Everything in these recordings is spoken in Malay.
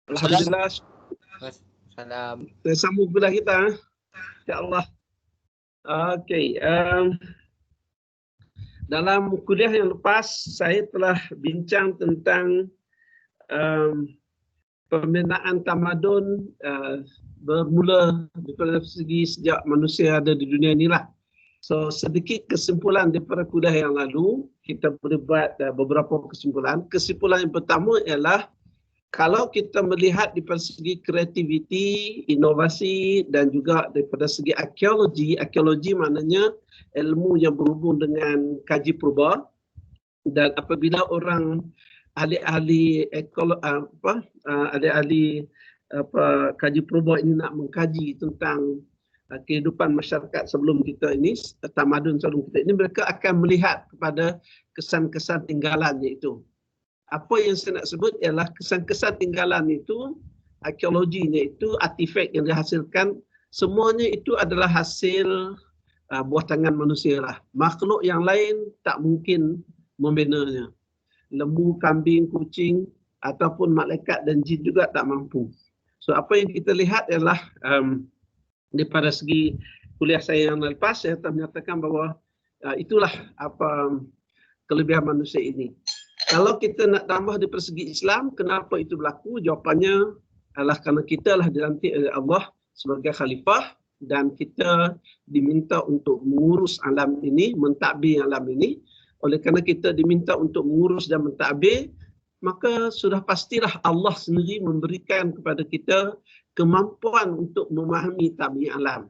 Alhamdulillah. Salam. Sambung pula kita. Ya Allah. Okey. Dalam kuliah yang lepas, saya telah bincang tentang pembinaan tamadun bermula daripada segi sejak manusia ada di dunia inilah. So, sedikit kesimpulan daripada kuliah yang lalu, kita boleh buat beberapa kesimpulan. Kesimpulan yang pertama ialah kalau kita melihat daripada segi kreativiti, inovasi dan juga daripada segi arkeologi, arkeologi maknanya ilmu yang berhubung dengan kaji purba, dan apabila orang ahli-ahli ahli-ahli kaji purba ini nak mengkaji tentang kehidupan masyarakat sebelum kita ini, tamadun sebelum kita ini, mereka akan melihat kepada kesan-kesan tinggalannya itu. Apa yang saya nak sebut ialah kesan-kesan tinggalan itu, arkeologinya itu, artifak yang dihasilkan, semuanya itu adalah hasil buah tangan manusia lah. Makhluk yang lain tak mungkin membinanya. Lembu, kambing, kucing ataupun malaikat dan jin juga tak mampu. So apa yang kita lihat ialah daripada segi kuliah saya yang lepas, saya telah menyatakan bahawa itulah apa kelebihan manusia ini. Kalau kita nak tambah dari segi Islam, kenapa itu berlaku? Jawapannya adalah kerana kita lah dilantik oleh Allah sebagai khalifah dan kita diminta untuk mengurus alam ini, mentadbir alam ini. Oleh kerana kita diminta untuk mengurus dan mentadbir, maka sudah pastilah Allah sendiri memberikan kepada kita kemampuan untuk memahami tadbir alam.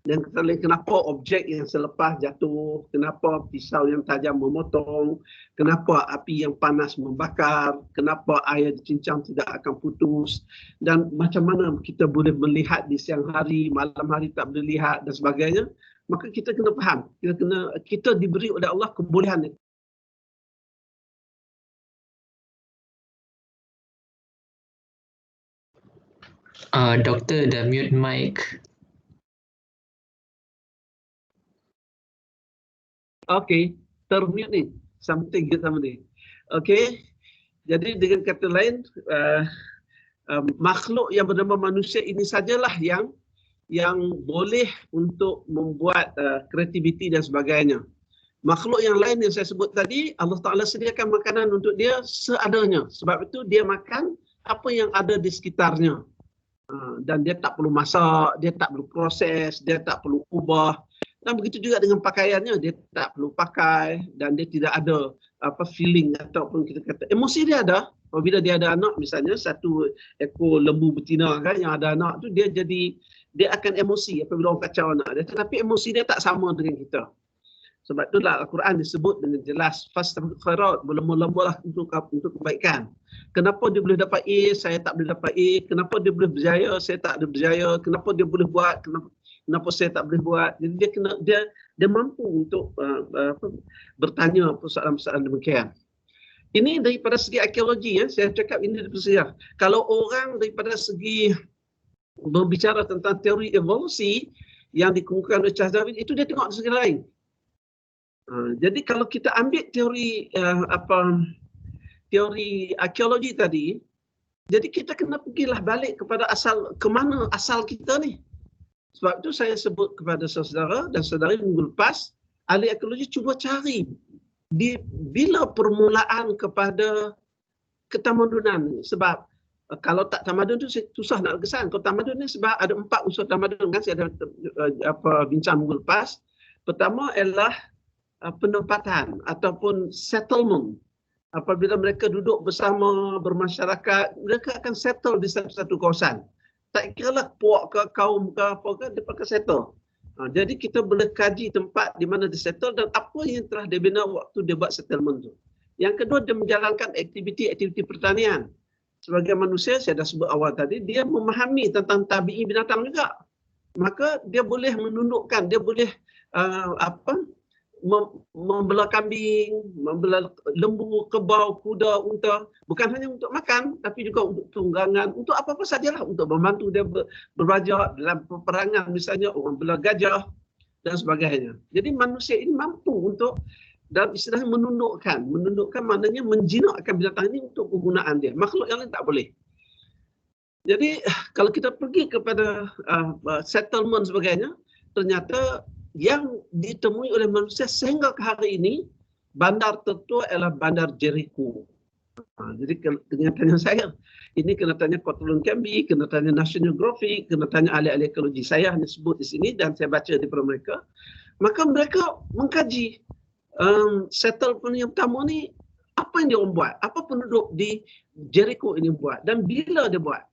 Dan kita lihat kenapa objek yang selepas jatuh, kenapa pisau yang tajam memotong, kenapa api yang panas membakar, kenapa air dicincang tidak akan putus, dan macam mana kita boleh melihat di siang hari, malam hari tak boleh lihat dan sebagainya. Maka kita kena faham, kita diberi oleh Allah kebolehan itu. Doktor dah mute mic. Okey, termute ni. Something sama ni. Okey. Jadi dengan kata lain, makhluk yang bernama manusia ini sajalah yang boleh untuk membuat kreativiti dan sebagainya. Makhluk yang lain yang saya sebut tadi, Allah Ta'ala sediakan makanan untuk dia seadanya. Sebab itu dia makan apa yang ada di sekitarnya. Dan dia tak perlu masak, dia tak perlu proses, dia tak perlu ubah. Dan begitu juga dengan pakaiannya, dia tak perlu pakai dan dia tidak ada feeling ataupun kita kata emosi dia ada. Apabila dia ada anak, misalnya satu ekor lembu betina kan yang ada anak tu, dia akan emosi apabila orang kacau anak dia, tetapi emosi dia tak sama dengan kita. Sebab itulah Al-Quran disebut dengan jelas, fastabiqul khairat, berlomba-lombalah untuk kebaikan. Kenapa dia boleh dapat A, saya tak boleh dapat A? Kenapa dia boleh berjaya, saya tak ada berjaya? Kenapa dia boleh buat, kenapa saya tak boleh buat? Jadi dia mampu untuk bertanya persoalan-persoalan demikian. Ini daripada segi arkeologi ya, saya cakap ini daripada segi. Kalau orang daripada segi berbicara tentang teori evolusi yang dikemukakan oleh Charles Darwin, itu dia tengok dari segi lain. Jadi kalau kita ambil teori teori arkeologi tadi, jadi kita kena pergilah balik kepada ke mana asal kita ni. Sebab itu saya sebut kepada saudara dan saudari minggu lepas, ahli arkeologi cuba cari bila permulaan kepada ketamadunan. Sebab kalau tak tamadun tu susah nak kesan. Kalau tamadun ni sebab ada 4 unsur tamadun kan, saya ada bincang minggu lepas. Pertama ialah penempatan ataupun settlement. Apabila mereka duduk bersama, bermasyarakat, mereka akan settle di satu kawasan. Tak kiralah puak ke, kaum ke, apa ke, dia pakai settle. Jadi kita boleh kaji tempat di mana dia settle dan apa yang telah dia bina waktu dia buat settlement tu. Yang kedua, dia menjalankan aktiviti pertanian. Sebagai manusia, saya dah sebut awal tadi, dia memahami tentang tabi'i binatang juga. Maka dia boleh menundukkan, dia boleh membelah kambing, membelah lembu, kebau, kuda, unta, bukan hanya untuk makan tapi juga untuk tunggangan, untuk apa-apa sajalah, untuk membantu dia berbajak dalam peperangan, misalnya orang belah gajah dan sebagainya. Jadi manusia ini mampu untuk, dalam istilahnya menundukkan maknanya menjinakkan binatang ini untuk penggunaan dia. Makhluk yang lain tak boleh. Jadi kalau kita pergi kepada settlement sebagainya, ternyata yang ditemui oleh manusia sehingga ke hari ini, bandar tertua adalah bandar Jericho. Jadi kena tanya saya, ini kena tanya Cotton Canby, kena tanya National Geographic, kena tanya ahli-ahli ekologi. Saya hanya sebut di sini dan saya baca di mereka. Maka mereka mengkaji settlement yang pertama ni, apa yang dia orang buat, apa penduduk di Jericho ini buat dan bila dia buat.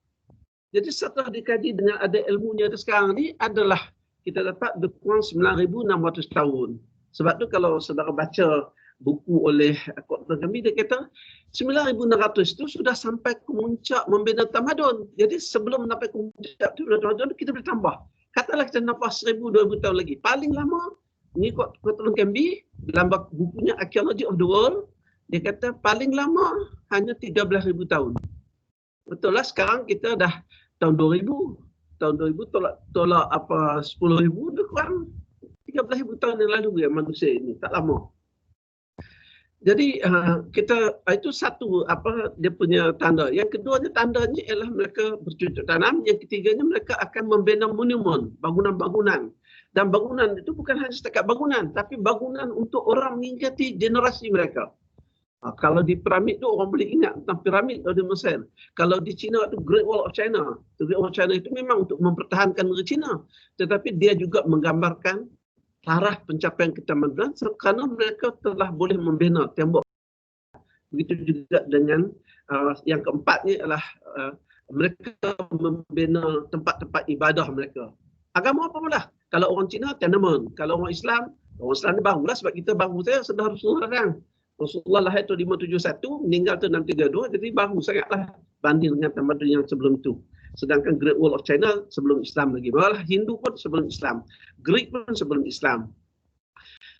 Jadi setelah dikaji dengan ada ilmunya sekarang ni adalah kita dapat lebih kurang 9,600 tahun. Sebab tu kalau saudara baca buku oleh Cotton Canby, dia kata 9,600 itu sudah sampai ke puncak membina tamadun. Jadi sebelum sampai ke puncak tamadun kita boleh tambah. Katalah kita nampak 1,000-2,000 tahun lagi. Paling lama ni Cotton Canby dalam bukunya Archaeology of the World, dia kata paling lama hanya 13,000 tahun. Betul lah, sekarang kita dah tahun 2000. Tahun 2000 tolak apa 10,000, lebih kurang 13,000 tahun yang lalu ya manusia ini, tak lama. Jadi kita itu satu apa dia punya tanda. Yang keduanya tandanya ialah mereka bercocok tanam. Yang ketiganya mereka akan membina monumen, bangunan-bangunan. Dan bangunan itu bukan hanya setakat bangunan, tapi bangunan untuk orang mengingati generasi mereka. Kalau di piramid tu orang boleh ingat tentang piramid di Mesir. Kalau di China itu Great Wall of China. Great Wall of China itu memang untuk mempertahankan negeri China. Tetapi dia juga menggambarkan taraf pencapaian ketamadunan kerana mereka telah boleh membina tembok. Begitu juga dengan yang keempatnya adalah mereka membina tempat-tempat ibadah mereka. Agama apa pula? Kalau orang Cina, Tiananmen. Kalau orang Islam ni barulah sebab kita baru saya sudah Rasulullah. Rasulullah lahir tahun 571, meninggal tahun 632, jadi baru sangatlah banding dengan tamadun yang sebelum itu. Sedangkan Great Wall of China sebelum Islam lagi. Malah Hindu pun sebelum Islam. Greek pun sebelum Islam.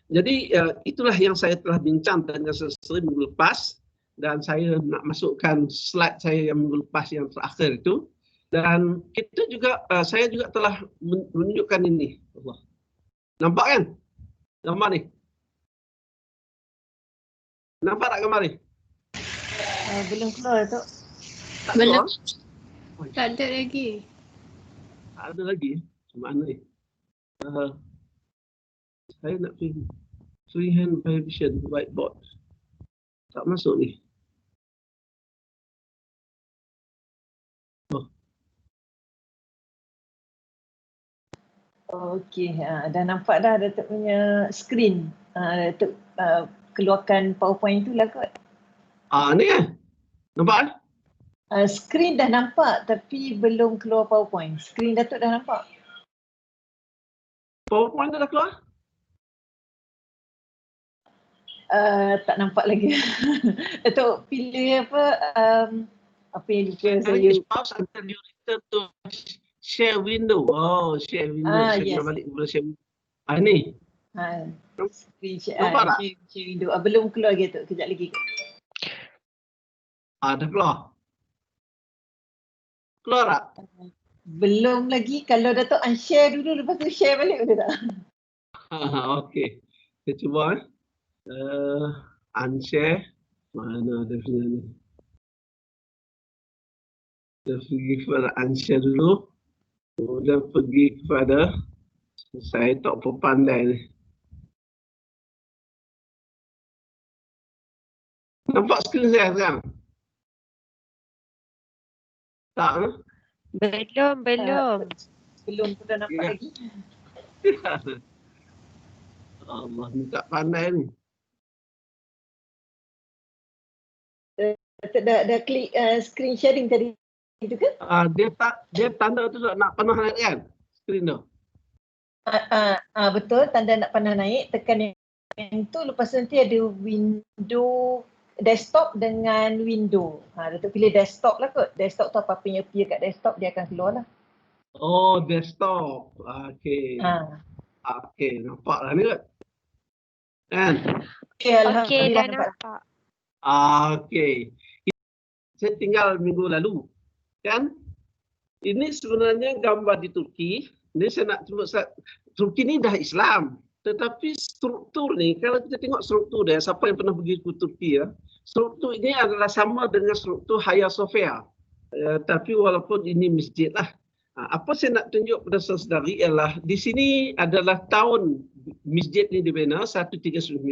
Jadi itulah yang saya telah bincang dengan seseri minggu lepas. Dan saya nak masukkan slide saya yang minggu lepas yang terakhir itu. Dan kita juga, saya juga telah menunjukkan ini. Nampak kan? Gambar ni. Nampak tak gambar ni? Belum keluar tu. Belum. Keluar? Tak ada lagi. Tak ada lagi. Macam mana ni? Saya nak pergi freehand vision whiteboard. Tak masuk ni. Okey, dah nampak dah Datuk punya screen. Datuk keluarkan PowerPoint tu lah kot. Ni kan? Nampak kan? Screen dah nampak tapi belum keluar PowerPoint. Screen Datuk dah nampak. PowerPoint dah keluar? Tak nampak lagi. Datuk pilih apa yang lupa saya. Pause until you return to share window. Share window. Saya Yes. nak balik kepada share window. Ni. Screen share Nampak tak? window. Belum keluar lagi Datuk. Kejap lagi. Dah keluar. Keluar tak? Belum lagi. Kalau Datuk unshare dulu lepas tu share balik boleh tak? Okey. Kita cuba unshare. Mana dia punya ni? Kita pergi kepada unshare dulu. Kemudian pergi kepada, saya tak pandai ni. Nampak skrin saya sekarang? Tak ke? Belum. Belum pun dah nampak Ya. lagi. Allah, ni tak pandai ni. Datuk dah klik screen sharing tadi itu ke? Dia tanda tu nak panah naik kan? Skrin tu. Betul, tanda nak panah naik, tekan yang tu, lepas tu nanti ada window desktop dengan window. Datuk pilih desktop lah kot. Desktop tu apa-apa yang appear kat desktop dia akan keluar lah. Oh, desktop. Okey. Okey, nampak lah ni kot. Kan? Okey, dah nampak. Okey. Saya tinggal minggu lalu. Kan? Ini sebenarnya gambar di Turki. Ini saya nak sebut, Turki ni dah Islam. Tetapi struktur ni, kalau kita tengok struktur dia, siapa yang pernah pergi ke Turki ya, struktur ini adalah sama dengan struktur Hagia Sophia. Tapi walaupun ini masjid lah. Apa saya nak tunjuk pada saudari ialah di sini adalah tahun masjid ni dibina 139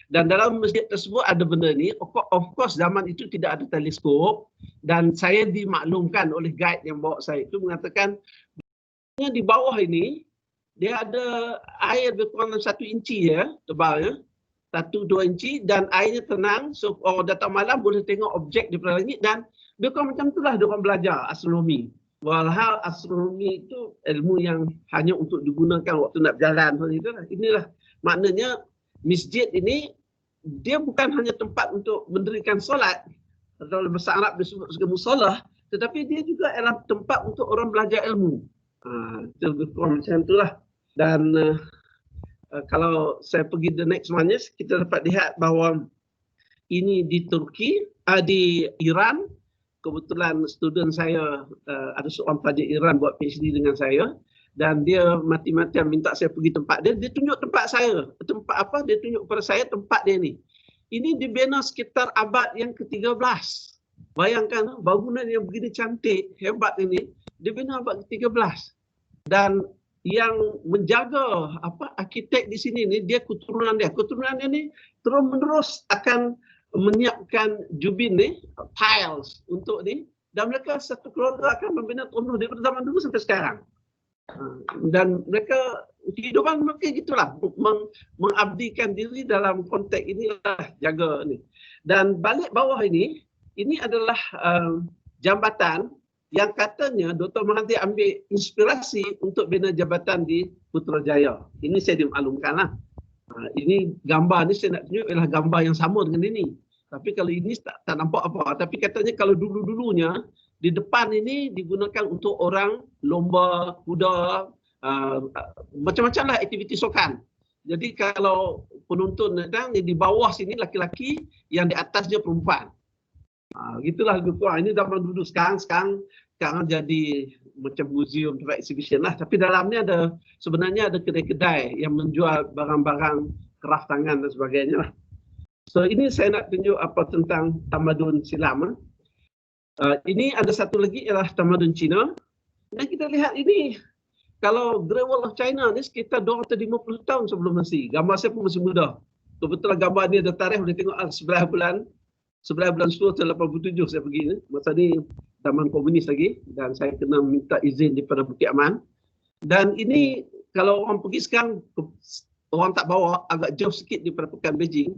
dan dalam masjid tersebut ada benda ni. Of course zaman itu tidak ada teleskop dan saya dimaklumkan oleh guide yang bawa saya itu mengatakan di bawah ini dia ada air berkurang 1 inci ya tebalnya. 1-2 inci dan airnya tenang, so orang datang malam boleh tengok objek di langit dan dia macam itulah dia orang belajar astronomi. Walhal astronomi itu ilmu yang hanya untuk digunakan waktu nak berjalan. Inilah maknanya masjid ini dia bukan hanya tempat untuk mendirikan solat atau bahasa Arab disebut sebagai musolah, tetapi dia juga adalah tempat untuk orang belajar ilmu. Itu lebih kurang macam itulah. Dan kalau saya pergi the next one, kita dapat lihat bahawa ini di Turki, di Iran. Kebetulan student saya ada seorang pelajar Iran buat PhD dengan saya dan dia mati-matian minta saya pergi tempat dia. Dia tunjuk tempat saya. Tempat apa? Dia tunjuk kepada saya tempat dia ni. Ini dibina sekitar abad yang ke-13. Bayangkan bangunan yang begini cantik, hebat ini, dibina abad ke-13. Dan yang menjaga arkitek di sini ni dia keturunan dia. Keturunan dia ni terus-menerus akan menyiapkan jubin ni, tiles untuk ni dan mereka satu keluarga akan membina rumah daripada zaman dulu sampai sekarang. Dan mereka kehidupan mereka gitulah mengabdikan diri dalam konteks inilah jaga ni. Dan balik bawah ini adalah jambatan yang katanya Dr. Mahathir ambil inspirasi untuk bina jabatan di Putrajaya. Ini saya dimaklumkanlah. Ini gambar ni saya nak tunjuk ialah gambar yang sama dengan ini. Tapi kalau ini tak nampak apa. Tapi katanya kalau dulu-dulunya di depan ini digunakan untuk orang lomba, kuda, macam-macam lah aktiviti sukan. Jadi kalau penonton datang di bawah sini laki-laki, yang di atas dia perempuan. Gitulah lebih kurang. Ini zaman dulu sekarang jadi macam museum tempat exhibition lah. Tapi dalamnya sebenarnya ada kedai-kedai yang menjual barang-barang kraft tangan dan sebagainya lah. So ini saya nak tunjuk apa tentang tamadun silam. Ini ada satu lagi ialah tamadun Cina. Dan kita lihat ini, kalau Great Wall of China ni sekitar 250 tahun sebelum Masihi. Gambar saya pun masih muda. Kebetulan gambar ni ada tarikh, boleh tengok 11 bulan 10 tahun 87 saya pergi ni. Masa ni zaman komunis lagi dan saya kena minta izin daripada Bukit Aman. Dan ini kalau orang pergi sekarang, orang tak bawa agak jauh sikit daripada Pekan Beijing.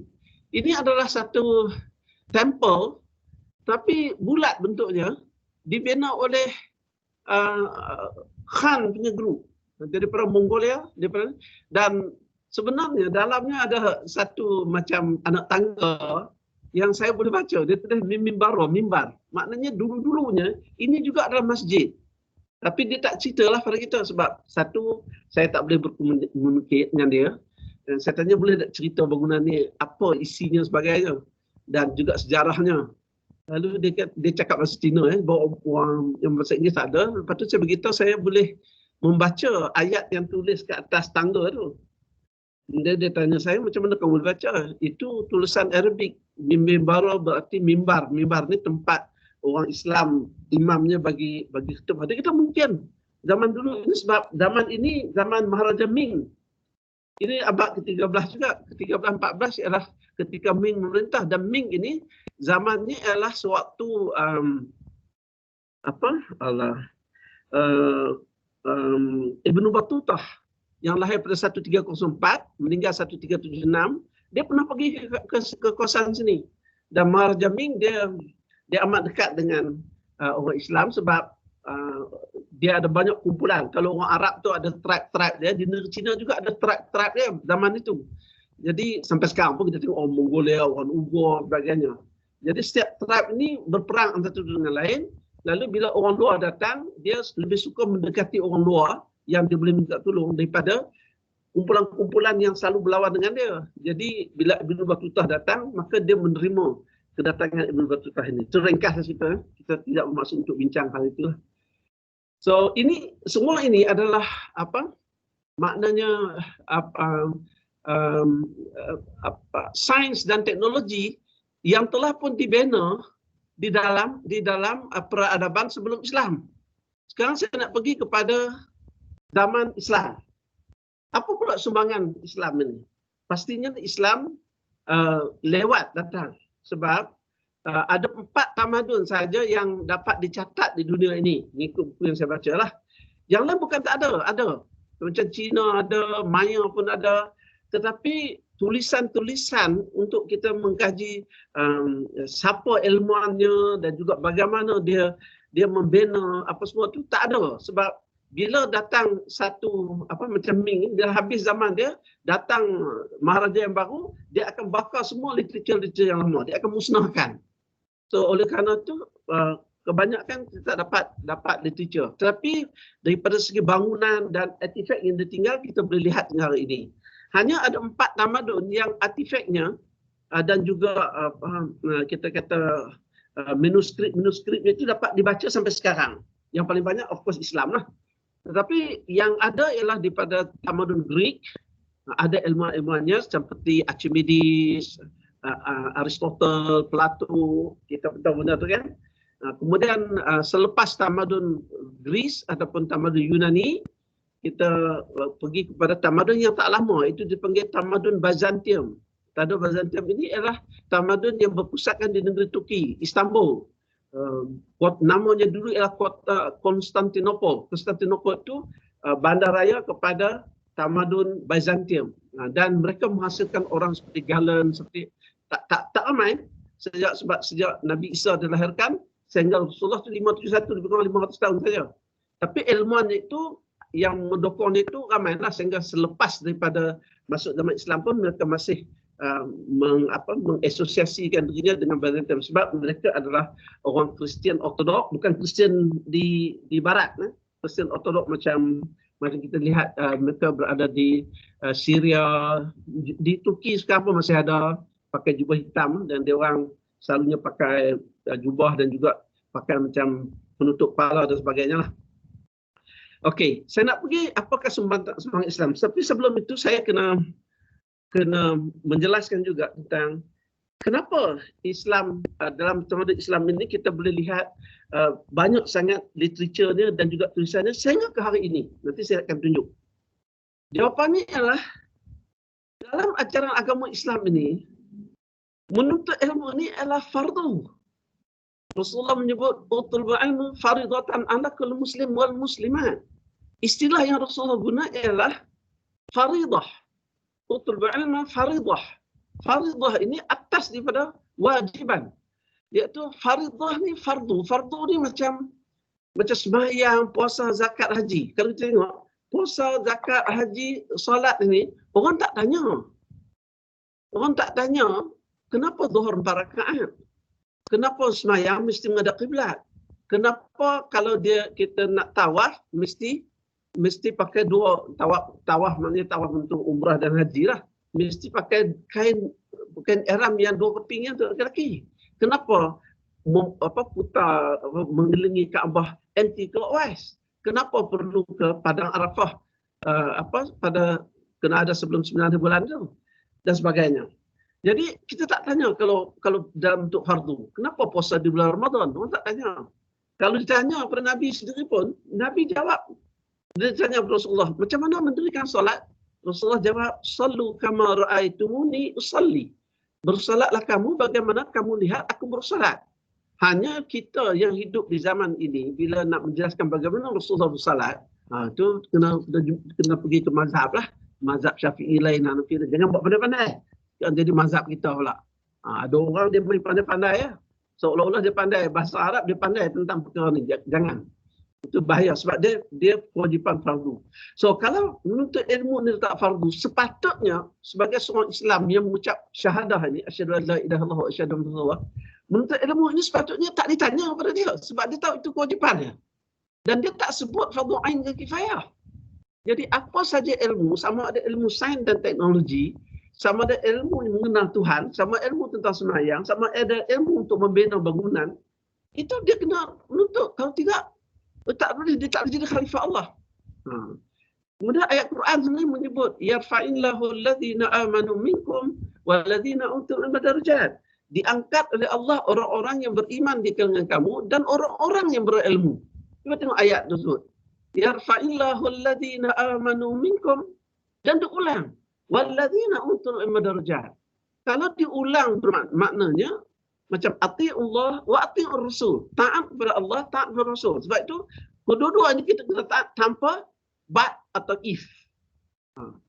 Ini adalah satu temple tapi bulat bentuknya, dibina oleh Khan punya group daripada Mongolia, dan sebenarnya dalamnya ada satu macam anak tangga yang saya boleh baca. Dia tulis mimbar. Maknanya dulu-dulunya ini juga adalah masjid. Tapi dia tak ceritalah pada kita sebab satu, saya tak boleh berkomunikasi dengan dia. Dan saya tanya boleh tak cerita bangunan ni, apa isinya sebagainya. Dan juga sejarahnya. Lalu dia cakap bahasa Cina, bahawa orang yang bahasa Inggeris tak ada. Lepas tu saya beritahu saya boleh membaca ayat yang tulis ke atas tangga tu. Dia tanya saya macam mana kamu boleh baca. Itu tulisan Arabik. Mimbara berarti mimbar. Mimbar ni tempat orang Islam, imamnya bagi khutbah. Dia kata mungkin zaman dulu ini sebab zaman ini zaman Maharaja Ming. Ini abad ke-13 juga. Ke-13-14 ialah ketika Ming memerintah. Dan Ming ini zamannya ialah sewaktu Ibnu Battutah yang lahir pada 1304, meninggal 1376. Dia pernah pergi ke kawasan sini. Dan Maharaja Ming dia amat dekat dengan orang Islam sebab dia ada banyak kumpulan. Kalau orang Arab tu ada tribe-tribe dia, di negeri Cina juga ada tribe-tribe dia zaman itu. Jadi sampai sekarang pun kita tengok orang Mongolia, orang Uyghur, sebagainya. Jadi setiap tribe ini berperang antara satu dengan lain. Lalu bila orang luar datang, dia lebih suka mendekati orang luar yang dia boleh minta tolong daripada kumpulan-kumpulan yang selalu berlawan dengan dia. Jadi bila Ibnu Battutah datang, maka dia menerima kedatangan Ibnu Battutah ini. Itu ringkas kita tidak bermaksud untuk bincang hal itu. So semua ini adalah maknanya sains dan teknologi yang telah pun dibina di dalam peradaban sebelum Islam. Sekarang saya nak pergi kepada zaman Islam. Apa pula sumbangan Islam ini? Pastinya Islam lewat datang. Sebab ada 4 tamadun saja yang dapat dicatat di dunia ini. Ini buku yang saya baca lah. Yang lain bukan tak ada. Ada. Macam Cina ada, Maya pun ada. Tetapi tulisan-tulisan untuk kita mengkaji siapa ilmuannya dan juga bagaimana dia membina apa semua tu tak ada. Sebab bila datang satu macam Ming, dia habis zaman dia, datang maharaja yang baru, dia akan bakar semua literature yang lama, dia akan musnahkan. So oleh kerana tu kebanyakan kita dapat literature. Tetapi daripada segi bangunan dan artifak yang ditinggal, kita boleh lihat hingga hari ini. Hanya ada 4 tamadun yang artifaknya dan juga kita kata manuskripnya itu dapat dibaca sampai sekarang. Yang paling banyak of course Islam lah. Tetapi yang ada ialah daripada tamadun Greek, ada ilmuwan-ilmuannya seperti Archimedes, Aristotle, Plato, kita tahu benda tu kan. Kemudian selepas tamadun Greece ataupun tamadun Yunani, kita pergi kepada tamadun yang tak lama, itu dipanggil tamadun Byzantium. Tamadun Byzantium ini adalah tamadun yang berpusatkan di negeri Turki, Istanbul. Namanya dulu ialah kota Konstantinopel. Konstantinopel itu bandaraya kepada tamadun Byzantium. Dan mereka menghasilkan orang seperti Galen, seperti tak ramai sejak Nabi Isa dilahirkan sehingga Rasulullah itu 571, lebih kurang 500 tahun saja. Tapi ilmuwan itu yang mendokongnya itu ramailah sehingga selepas daripada masuk zaman Islam pun mereka masih mengasosiasikan dirinya dengan Byzantium sebab mereka adalah orang Kristian Ortodok, bukan Kristian di barat. Kristian Ortodok macam kita lihat mereka berada di Syria, di Turki sekarang pun masih ada pakai jubah hitam dan dia orang selalunya pakai jubah dan juga pakai macam penutup kepala dan sebagainya lah. Okey, saya nak pergi apakah sumbangan Islam. Tapi sebelum itu saya kena menjelaskan juga tentang kenapa Islam dalam tamadun Islam ini kita boleh lihat banyak sangat literaturnya dan juga tulisannya sehingga ke hari ini. Nanti saya akan tunjuk. Jawapannya ialah dalam ajaran agama Islam ini menuntut ilmu ini adalah fardu. Rasulullah menyebut utul ilmu faridatan ala kulli muslim wal muslimat. Istilah yang Rasulullah guna ialah faridah. Utul ilmu faridah. Faridah ini atas daripada wajiban. Iaitu faridah ni fardu. Fardu ni macam sembahyang, puasa, zakat, haji. Kalau kita tengok puasa, zakat, haji, solat ini orang tak tanya. Orang tak tanya kenapa zuhur 4 rakaat? Kenapa sembahyang mesti menghadap kiblat? Kenapa kalau kita nak tawaf mesti pakai 2 tawaf maknanya tawaf untuk umrah dan haji lah. Mesti pakai kain ihram yang 2 keping untuk lelaki. Kenapa putar mengelilingi Kaabah anti clockwise? Kenapa perlu ke padang Arafah pada kena ada sebelum 9 bulan tu dan sebagainya. Jadi kita tak tanya kalau dalam bentuk fardu. Kenapa puasa di bulan Ramadan? Orang tak tanya. Kalau ditanya kepada Nabi sendiri pun, Nabi jawab. Dia tanya kepada Rasulullah, macam mana mendirikan solat? Rasulullah jawab, sallu kama ra'aitumuni usalli. Bersolatlah kamu bagaimana kamu lihat aku bersolat. Hanya kita yang hidup di zaman ini, bila nak menjelaskan bagaimana Rasulullah bersolat, itu kena pergi ke mazhab lah. Mazhab Syafi'i lain, Hanafi. Jangan buat pandai-pandai. Jangan jadi mazhab kita pula. Ada orang dia boleh pandai-pandai ya. Seolah-olah dia pandai bahasa Arab, dia pandai tentang perkara ni. Jangan. Itu bahaya sebab dia kewajipan fardu. So kalau menuntut ilmu ni tak fardu, sepatutnya sebagai seorang Islam yang mengucap syahadah ini, asyhadu an la ilaha illallah wa asyhadu anna Rasulullah, menuntut ilmu ini sepatutnya tak ditanya kepada dia sebab dia tahu itu kewajipannya. Dan dia tak sebut fardu ain ke kifayah. Jadi apa saja ilmu, sama ada ilmu sains dan teknologi, sama ada ilmu mengenal Tuhan, sama ilmu tentang sembahyang, sama ada ilmu untuk membina bangunan, itu dia kena menuntut. Kalau tidak, dia tak jadi khalifah Allah. Kemudian ayat Quran sendiri menyebut yarfa'illahu alladhina amanu minkum walladzina utul ilma darajat. diangkat oleh Allah orang-orang yang beriman di kalangan kamu dan orang-orang yang berilmu. Cuba tengok ayat tersebut. Yarfa'illahu alladhina amanu minkum, dan diulang. Walladzina utul ilma darajat. Kalau diulang maknanya macam ati'ullah wa ati'ur rasul. Taat kepada Allah, taat kepada Rasul. Sebab itu kedua-dua ini kita kena taat tanpa but atau if.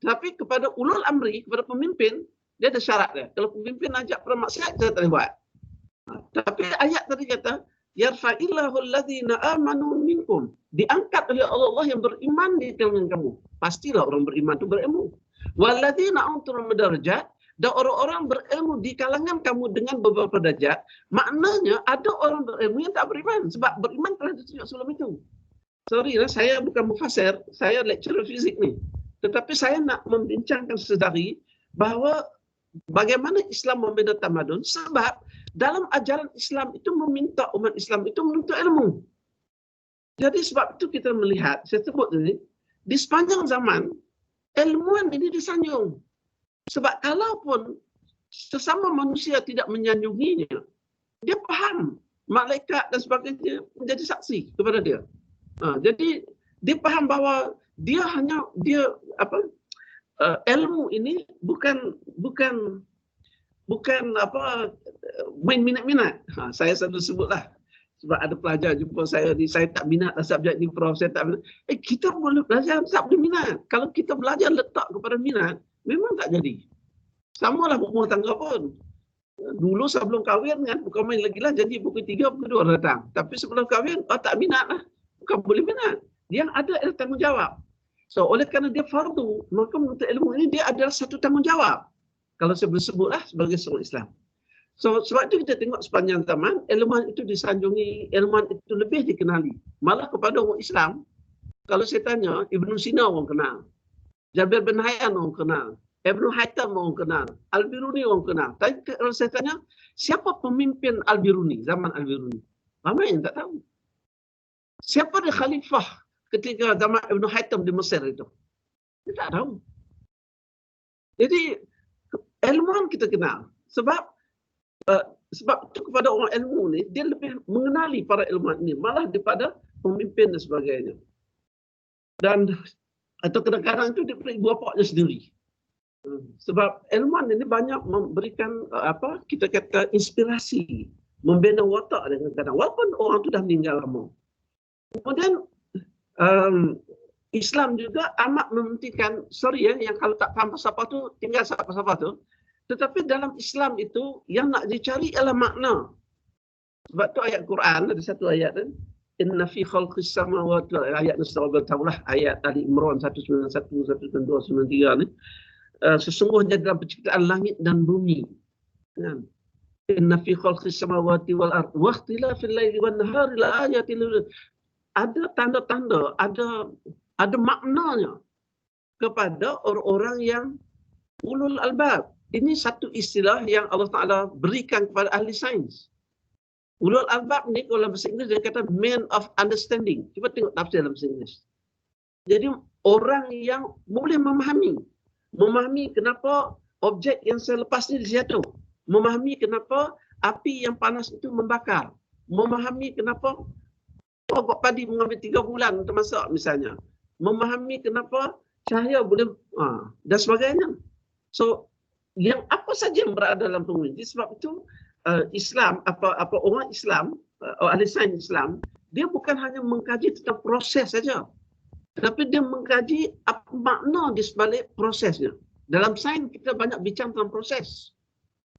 Tapi kepada ulul amri, kepada pemimpin, dia ada syarat dia. Kalau pemimpin ajak pada maksiat, kita tak boleh buat. Tapi ayat tadi kata, yarfa'illahu alladhina amanu minkum. Diangkat oleh Allah yang beriman di kalangan kamu. Pastilah orang beriman itu berilmu. Walladzina utul darajat, dan orang-orang berilmu di kalangan kamu dengan beberapa derajat. Maknanya ada orang berilmu yang tak beriman. Sebab beriman telah ditunjuk sebelum itu. Sorry lah, saya bukan mufasir, saya lecturer fizik ni. Tetapi saya nak membincangkan sedari bahawa bagaimana Islam membina tamadun, sebab dalam ajaran Islam itu meminta umat Islam itu menuntut ilmu. Jadi sebab itu kita melihat, saya sebut tadi, di sepanjang zaman, ilmuwan ini disanjung. Sebab kalaupun sesama manusia tidak menyanjunginya, dia faham malaikat dan sebagainya menjadi saksi kepada dia. Jadi dia faham bahawa dia ilmu ini bukan main minat-minat. Saya selalu sebutlah, sebab ada pelajar jumpa saya ni, saya tak minat subjek ni prof, saya tak minat. Kita boleh belajar tak boleh minat. Kalau kita belajar letak kepada minat, memang tak jadi. Samalah rumah tangga pun. Dulu sebelum kahwin kan, bukan main lagi lah, jadi pukul 3, pukul 2 datang. Tapi sebelum kahwin, tak minat lah. Bukan boleh minat. Yang ada adalah tanggungjawab. So, oleh kerana dia fardu, maka menuntut ilmu ini dia adalah satu tanggungjawab. Kalau saya boleh sebutlah sebagai seorang Islam. So, sebab itu kita tengok sepanjang zaman, ilmuwan itu disanjungi, ilmuwan itu lebih dikenali. Malah kepada orang Islam, kalau saya tanya, Ibn Sina orang kenal. Jabir bin Hayyan orang kenal. Ibn Haytham orang kenal. Al-Biruni orang kenal. Tapi kalau saya tanya, siapa pemimpin Al-Biruni, zaman Al-Biruni? Ramai yang tak tahu. Siapa dia khalifah ketika zaman Ibn Haytham di Mesir itu? Dia tak tahu. Jadi, ilmuwan kita kenal. Sebab itu kepada orang ilmu ni, dia lebih mengenali para ilmuwan ini. Malah daripada pemimpin dan sebagainya. Dan atau kadang-kadang itu dia beri ibu bapaknya sendiri. Sebab ilmuwan ini banyak memberikan kita kata inspirasi, membina watak dengan kadang walaupun orang itu dah meninggal lama. Kemudian Islam juga amat mementingkan, yang kalau tak faham siapa tu tinggal siapa tu. Tetapi dalam Islam itu yang nak dicari ialah makna. Sebab tu ayat Quran ada satu ayat kan, inna fi khalqis samawati wal ardi, ayat Nusra taulah ayat Ali Imran 191 192 93 ni. Sesungguhnya dalam penciptaan langit dan bumi. Inna fi khalqis samawati wal ardi wa ikhtilafil laili wan nahari la ayatin lil, ada tanda-tanda, ada maknanya kepada orang-orang yang ulul albab. Ini satu istilah yang Allah Ta'ala berikan kepada ahli sains. Ulul albab ni kalau bahasa Inggeris dia kata man of understanding. Cuba tengok tafsir dalam bahasa Inggeris. Jadi orang yang boleh memahami kenapa objek yang saya lepas ni jatuh. Memahami kenapa api yang panas itu membakar. Memahami kenapa pokok padi mengambil 3 bulan untuk masak misalnya. Memahami kenapa cahaya boleh dan sebagainya. So yang apa saja yang berada dalam penguji. Sebab itu Islam, orang Islam, ahli sains Islam, dia bukan hanya mengkaji tentang proses saja. Tetapi dia mengkaji apa makna di sebalik prosesnya. Dalam sains kita banyak bincang tentang proses.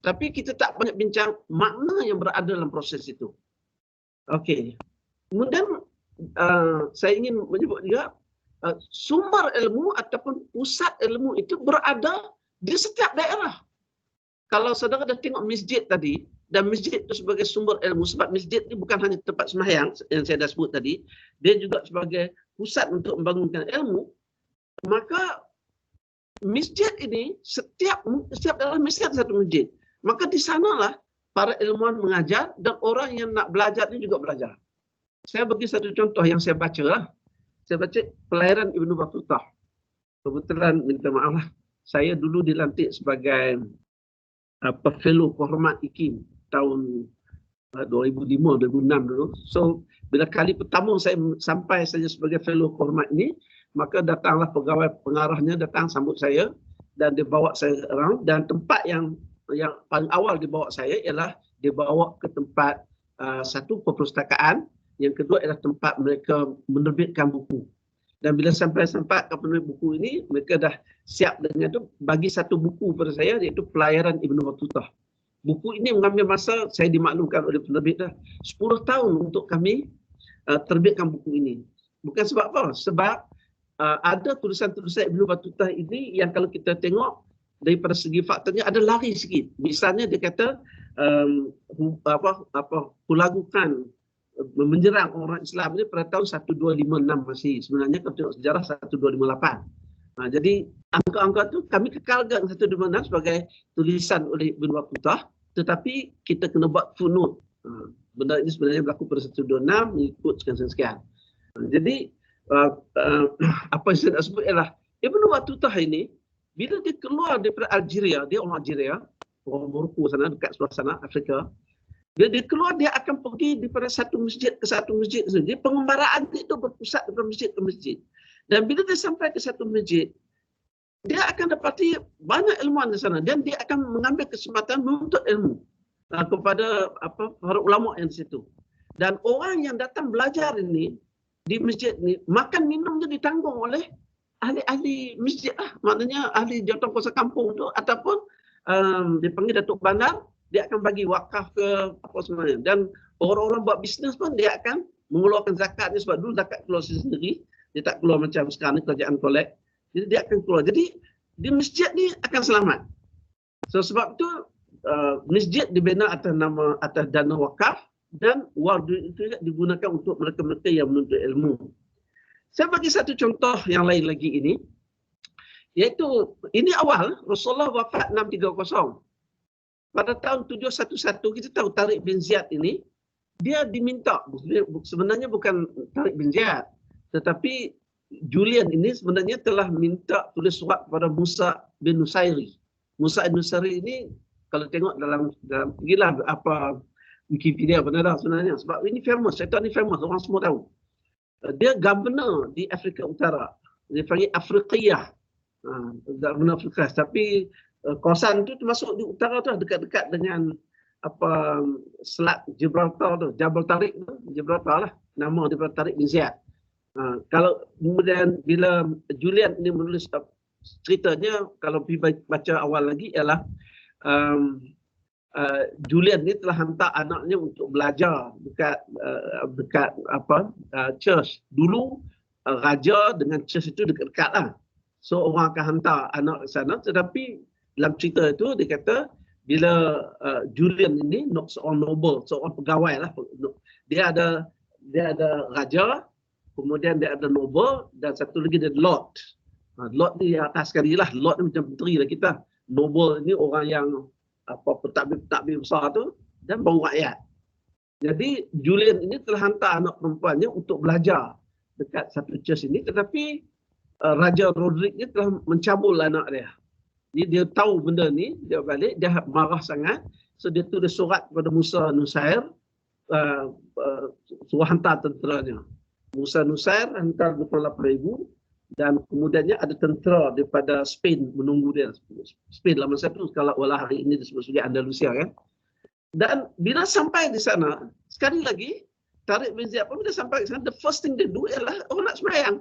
Tapi kita tak banyak bincang makna yang berada dalam proses itu. Okey. Kemudian saya ingin menyebut juga sumber ilmu ataupun pusat ilmu itu berada di setiap daerah. Kalau saudara dah tengok masjid tadi, dan masjid itu sebagai sumber ilmu, sebab masjid ini bukan hanya tempat sembahyang yang saya dah sebut tadi, dia juga sebagai pusat untuk membangunkan ilmu, maka masjid ini, setiap daerah mesti ada satu masjid. Maka di sanalah para ilmuwan mengajar dan orang yang nak belajar ini juga belajar. Saya bagi satu contoh yang saya baca lah. Saya baca Pelayaran Ibnu Battutah. Kebetulan minta maaf lah. Saya dulu dilantik sebagai fellow kehormat IKIM tahun 2005-2006 dulu. So bila kali pertama saya sampai saja sebagai fellow kehormat ini, maka datanglah pegawai pengarahnya datang sambut saya dan dia bawa saya around, dan tempat yang paling awal dibawa saya ialah dibawa ke tempat satu perpustakaan, yang kedua ialah tempat mereka menerbitkan buku. Dan bila sampai tempat penerbit buku ini, mereka dah siap dengan itu bagi satu buku pada saya, iaitu Pelayaran Ibn Battutah. Buku ini mengambil masa, saya dimaklumkan oleh penerbit dah 10 tahun untuk kami terbitkan buku ini. Bukan sebab apa? Sebab ada tulisan-tulisan Ibn Battutah ini yang kalau kita tengok daripada segi faktanya ada lari sikit. Misalnya dia kata Hulagukan menjerang orang Islam ini pada tahun 1256 masih. Sebenarnya kalau tengok sejarah 1258. Jadi angka-angka tu kami kekalkan 1256 sebagai tulisan oleh Ibn Battutah, tetapi kita kena buat footnote. Benda ini sebenarnya berlaku pada 1226, ikut sekian-sekian. Jadi apa yang saya nak sebut ialah Ibn Battutah ini bila dia keluar daripada Algeria, dia orang Algeria, orang Morocco sana, dekat sebelah sana, Afrika. Bila dia keluar, dia akan pergi daripada satu masjid ke satu masjid. Jadi pengembaraan itu berpusat daripada masjid ke masjid. Dan bila dia sampai ke satu masjid, dia akan dapati banyak ilmuwan di sana dan dia akan mengambil kesempatan menuntut ilmu kepada para ulama yang di situ. Dan orang yang datang belajar ini di masjid ini, makan minumnya ditanggung oleh ahli-ahli masjid lah. Maknanya ahli jawatan kuasa kampung tu, ataupun dipanggil Datuk Bandar, dia akan bagi wakaf ke apa sebenarnya. Dan orang-orang buat bisnes pun dia akan mengeluarkan zakat ni, sebab dulu zakat keluar sendiri, dia tak keluar macam sekarang ni kerajaan kolek. Jadi dia akan keluar. Jadi di masjid ni akan selamat. So sebab tu masjid dibina atas dana wakaf, dan wang itu digunakan untuk mereka-mereka yang menuntut ilmu. Saya bagi satu contoh yang lain lagi ini, iaitu ini awal Rasulullah wafat 630. Pada tahun 711 kita tahu Tariq bin Ziyad ini dia diminta, sebenarnya bukan Tariq bin Ziyad, tetapi Julian ini sebenarnya telah minta tulis surat kepada Musa bin Nusairi. Musa bin Nusairi ini kalau tengok dalam gila apa Wikipedia benar sebenarnya, sebab ini famous, syaitan ini famous, orang semua tahu. Dia governor di Afrika Utara. Dia panggil Afriqiyah. Governor Afrika. Tapi kawasan itu termasuk di utara tu, dekat-dekat dengan Selat Gibraltar tu, Jabal Tariq tu, Gibraltar lah nama daripada Tariq bin Ziyad. Kalau kemudian bila Julian ini menulis ceritanya, kalau pergi baca awal lagi ialah Julian ini telah hantar anaknya untuk belajar dekat church. Dulu raja dengan church itu dekat-dekat lah. So orang akan hantar anak ke sana, tetapi dalam cerita itu dia kata bila Julian ini seorang noble, seorang pegawai lah. Dia ada raja, kemudian dia ada noble, dan satu lagi dia lord. Lord ni atas sekali lah. Lord ni macam menteri lah kita. Noble ni orang yang pentadbir besar tu, dan baru rakyat. Jadi Julian ini telah hantar anak perempuannya untuk belajar dekat satu church ini, tetapi Raja Roderick ni telah mencabul anak dia. Jadi dia tahu benda ni, dia balik, dia marah sangat. So dia tulis surat kepada Musa Nusair, suruh hantar tenteranya. Musa Nusair hantar 28,000, dan kemudiannya ada tentera daripada Spain menunggu dia. Spain lah masa itu, kalau walau hari ini disebut sebagai Andalusia kan. Dan bila sampai di sana, sekali lagi Tariq bin Ziyad pun bila sampai di sana, the first thing dia do ialah orang nak sembahyang.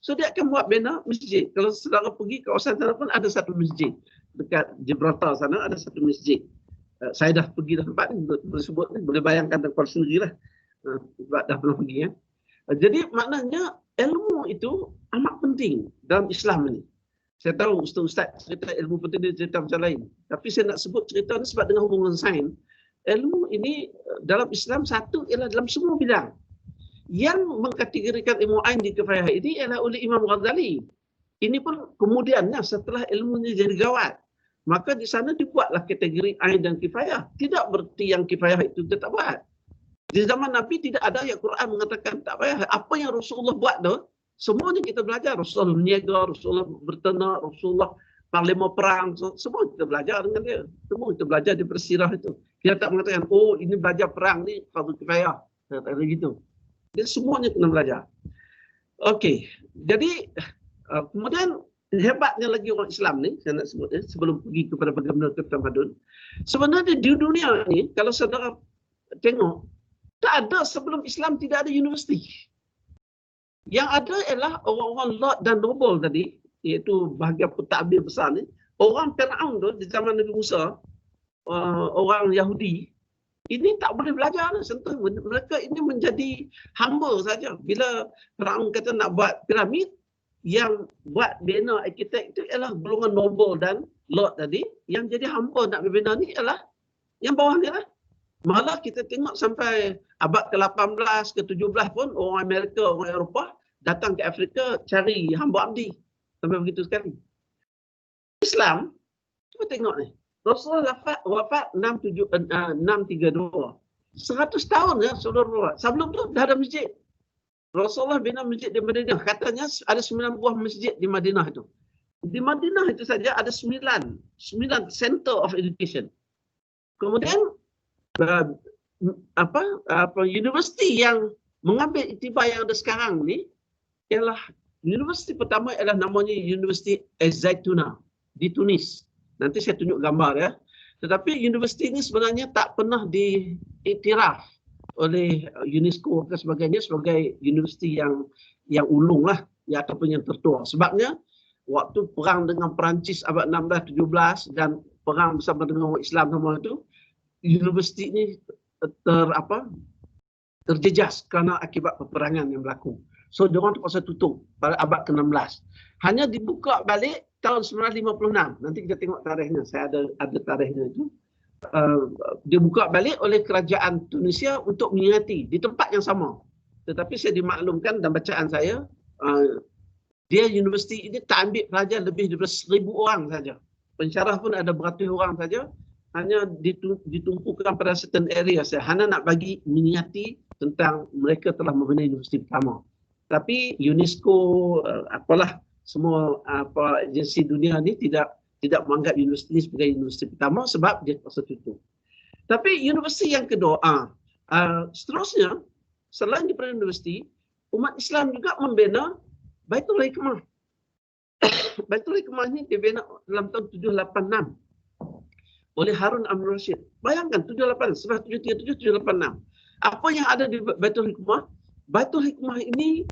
So dia akan buat bina masjid. Kalau saudara pergi kawasan sana pun ada satu masjid. Dekat Gibraltar sana ada satu masjid. Saya dah pergi dah tempat ni, tersebut ni, boleh bayangkan tempat sendiri lah. Sebab dah pernah pergi ya. Jadi maknanya ilmu itu amat penting dalam Islam ini. Saya tahu Ustaz cerita ilmu penting, dia cerita macam lain. Tapi saya nak sebut cerita ni sebab dengan hubungan sains. Ilmu ini dalam Islam satu ialah dalam semua bidang. Yang mengkategorikan ilmu ain di kifayah ini ialah oleh Imam Ghazali. Ini pun kemudiannya setelah ilmunya jadi gawat, maka di sana dibuatlah kategori ain dan kifayah. Tidak berarti yang kifayah itu dia tak buat. Di zaman Nabi tidak ada ayat Quran mengatakan tak payah. Apa yang Rasulullah buat tu, semuanya kita belajar. Rasulullah berniaga, Rasulullah berternak, Rasulullah Panglima perang, semua kita belajar dengan dia. Semua kita belajar di persirah itu. Kita tak mengatakan, oh ini belajar perang ni fardu kifayah. Tak ada gitu. Jadi semuanya kena belajar. Okey, jadi kemudian hebatnya lagi orang Islam ni, saya nak sebut sebelum pergi kepada bagaimana tamadun. Sebenarnya di dunia ni, kalau saudara tengok, tak ada sebelum Islam tidak ada universiti. Yang ada ialah orang-orang Lord dan Noble tadi, iaitu bahagian pentadbir besar ni, orang Firaun tu di zaman Nabi Musa, orang Yahudi, ini tak boleh belajar sentuh. Mereka ini menjadi hamba saja. Bila Firaun kata nak buat piramid, yang buat bina arkitek itu ialah golongan noble dan lord tadi. Yang jadi hamba nak bina ni ialah yang bawah ni lah. Malah kita tengok sampai abad ke-18 ke-17 pun orang Amerika, orang Eropah datang ke Afrika cari hamba abdi. Sampai begitu sekali. Islam, cuba tengok ni. Rasulullah wafat 632. 100 tahun ya sebelum tu dah ada masjid. Rasulullah bina masjid di Madinah. Katanya ada 9 buah masjid di Madinah itu. Di Madinah itu saja ada 9 center of education. Kemudian universiti yang mengambil iktibar yang ada sekarang ni ialah universiti pertama ialah namanya Universiti Az-Zaituna di Tunis. Nanti saya tunjuk gambar ya. Tetapi universiti ini sebenarnya tak pernah diiktiraf oleh UNESCO dan sebagainya sebagai universiti yang ulung lah, ya, ataupun yang tertua. Sebabnya waktu perang dengan Perancis abad 16-17 dan perang bersama dengan orang Islam semua itu, universiti ini terjejas kerana akibat peperangan yang berlaku. So, diorang terpaksa tutup pada abad ke-16. Hanya dibuka balik tahun 1956. Nanti kita tengok tarikhnya. Saya ada tarikhnya itu. Dibuka balik oleh kerajaan Tunisia untuk mengingati di tempat yang sama. Tetapi saya dimaklumkan dan bacaan saya, dia universiti ini tak ambil pelajar lebih daripada 1,000 orang saja. Pensyarah pun ada beratus orang saja. Hanya ditumpukan pada certain area saja. Hanya nak bagi mengingati tentang mereka telah membina universiti pertama. Tapi UNESCO semua agensi dunia ni tidak menganggap universiti ini sebagai universiti pertama sebab dia terpaksa tutup. Tapi universiti yang kedua, seterusnya selain daripada universiti, umat Islam juga membina Baitul Hikmah. Baitul Hikmah ini dibina dalam tahun 786 oleh Harun al-Rashid. Bayangkan 786, 737, 786. Apa yang ada di Baitul Hikmah? Baitul Hikmah ini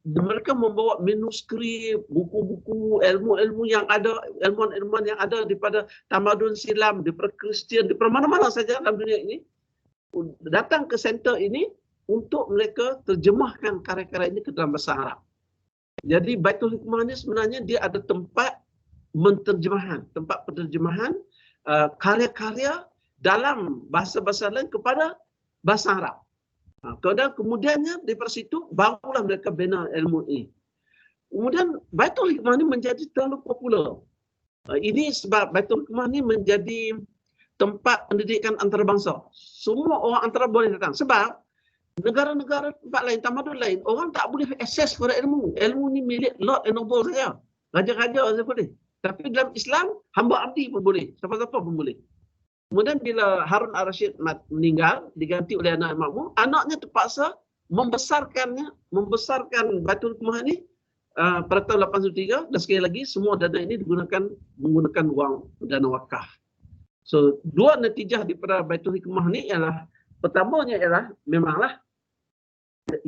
mereka membawa manuskrip, buku-buku, ilmu-ilmu yang ada, ilmuwan-ilmuwan yang ada daripada tamadun silam, daripada Kristian, daripada mana-mana saja dalam dunia ini, datang ke center ini untuk mereka terjemahkan karya-karya ini ke dalam bahasa Arab. Jadi Baitul Hikmah ini sebenarnya dia ada tempat tempat penterjemahan karya-karya dalam bahasa-bahasa lain kepada bahasa Arab. Kemudiannya daripada situ barulah mereka bina ilmu ini. Kemudian Baitul Hikmah ini menjadi terlalu popular. Ini sebab Baitul Hikmah ini menjadi tempat pendidikan antarabangsa. Semua orang antara boleh datang. Sebab negara-negara tempat lain, tamadun lain, orang tak boleh akses kepada ilmu. Ilmu ni milik Lord and Noble saja. Raja-raja saja boleh. Tapi dalam Islam, hamba abdi pun boleh. Siapa-siapa pun boleh. Kemudian bila Harun al-Rashid meninggal, diganti oleh anak makmum, anaknya terpaksa membesarkan Baitul Hikmah ini pada tahun 803, dan sekali lagi semua dana ini menggunakan wang dana wakaf. So, dua natijah daripada Baitul Hikmah ini ialah, pertamanya ialah memanglah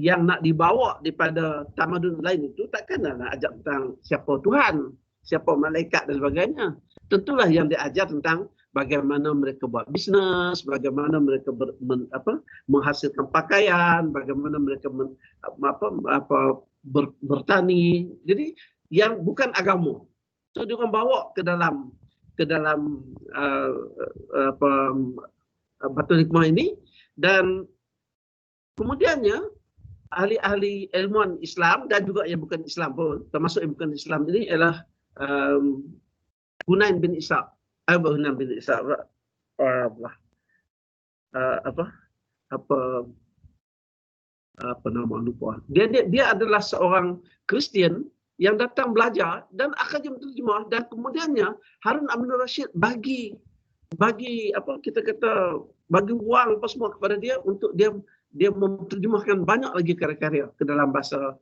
yang nak dibawa daripada tamadun lain itu takkanlah nak ajak tentang siapa Tuhan, siapa malaikat dan sebagainya. Tentulah yang diajar tentang bagaimana mereka buat bisnes, bagaimana mereka menghasilkan pakaian, bagaimana mereka bertani. Jadi yang bukan agama. So dia orang bawa ke dalam Baitul Hikmah ini, dan kemudiannya ahli-ahli ilmuwan Islam dan juga yang bukan Islam pun, termasuk yang bukan Islam ini ialah Hunain bin Ishaq. Hunain bin Ishaq apa nama lupa. Dia adalah seorang Kristian yang datang belajar dan akan menterjemah, dan kemudiannya Harun Aminur Rashid bagi apa kita kata bagi wang apa semua kepada dia untuk dia menerjemahkan banyak lagi karya-karya ke dalam bahasa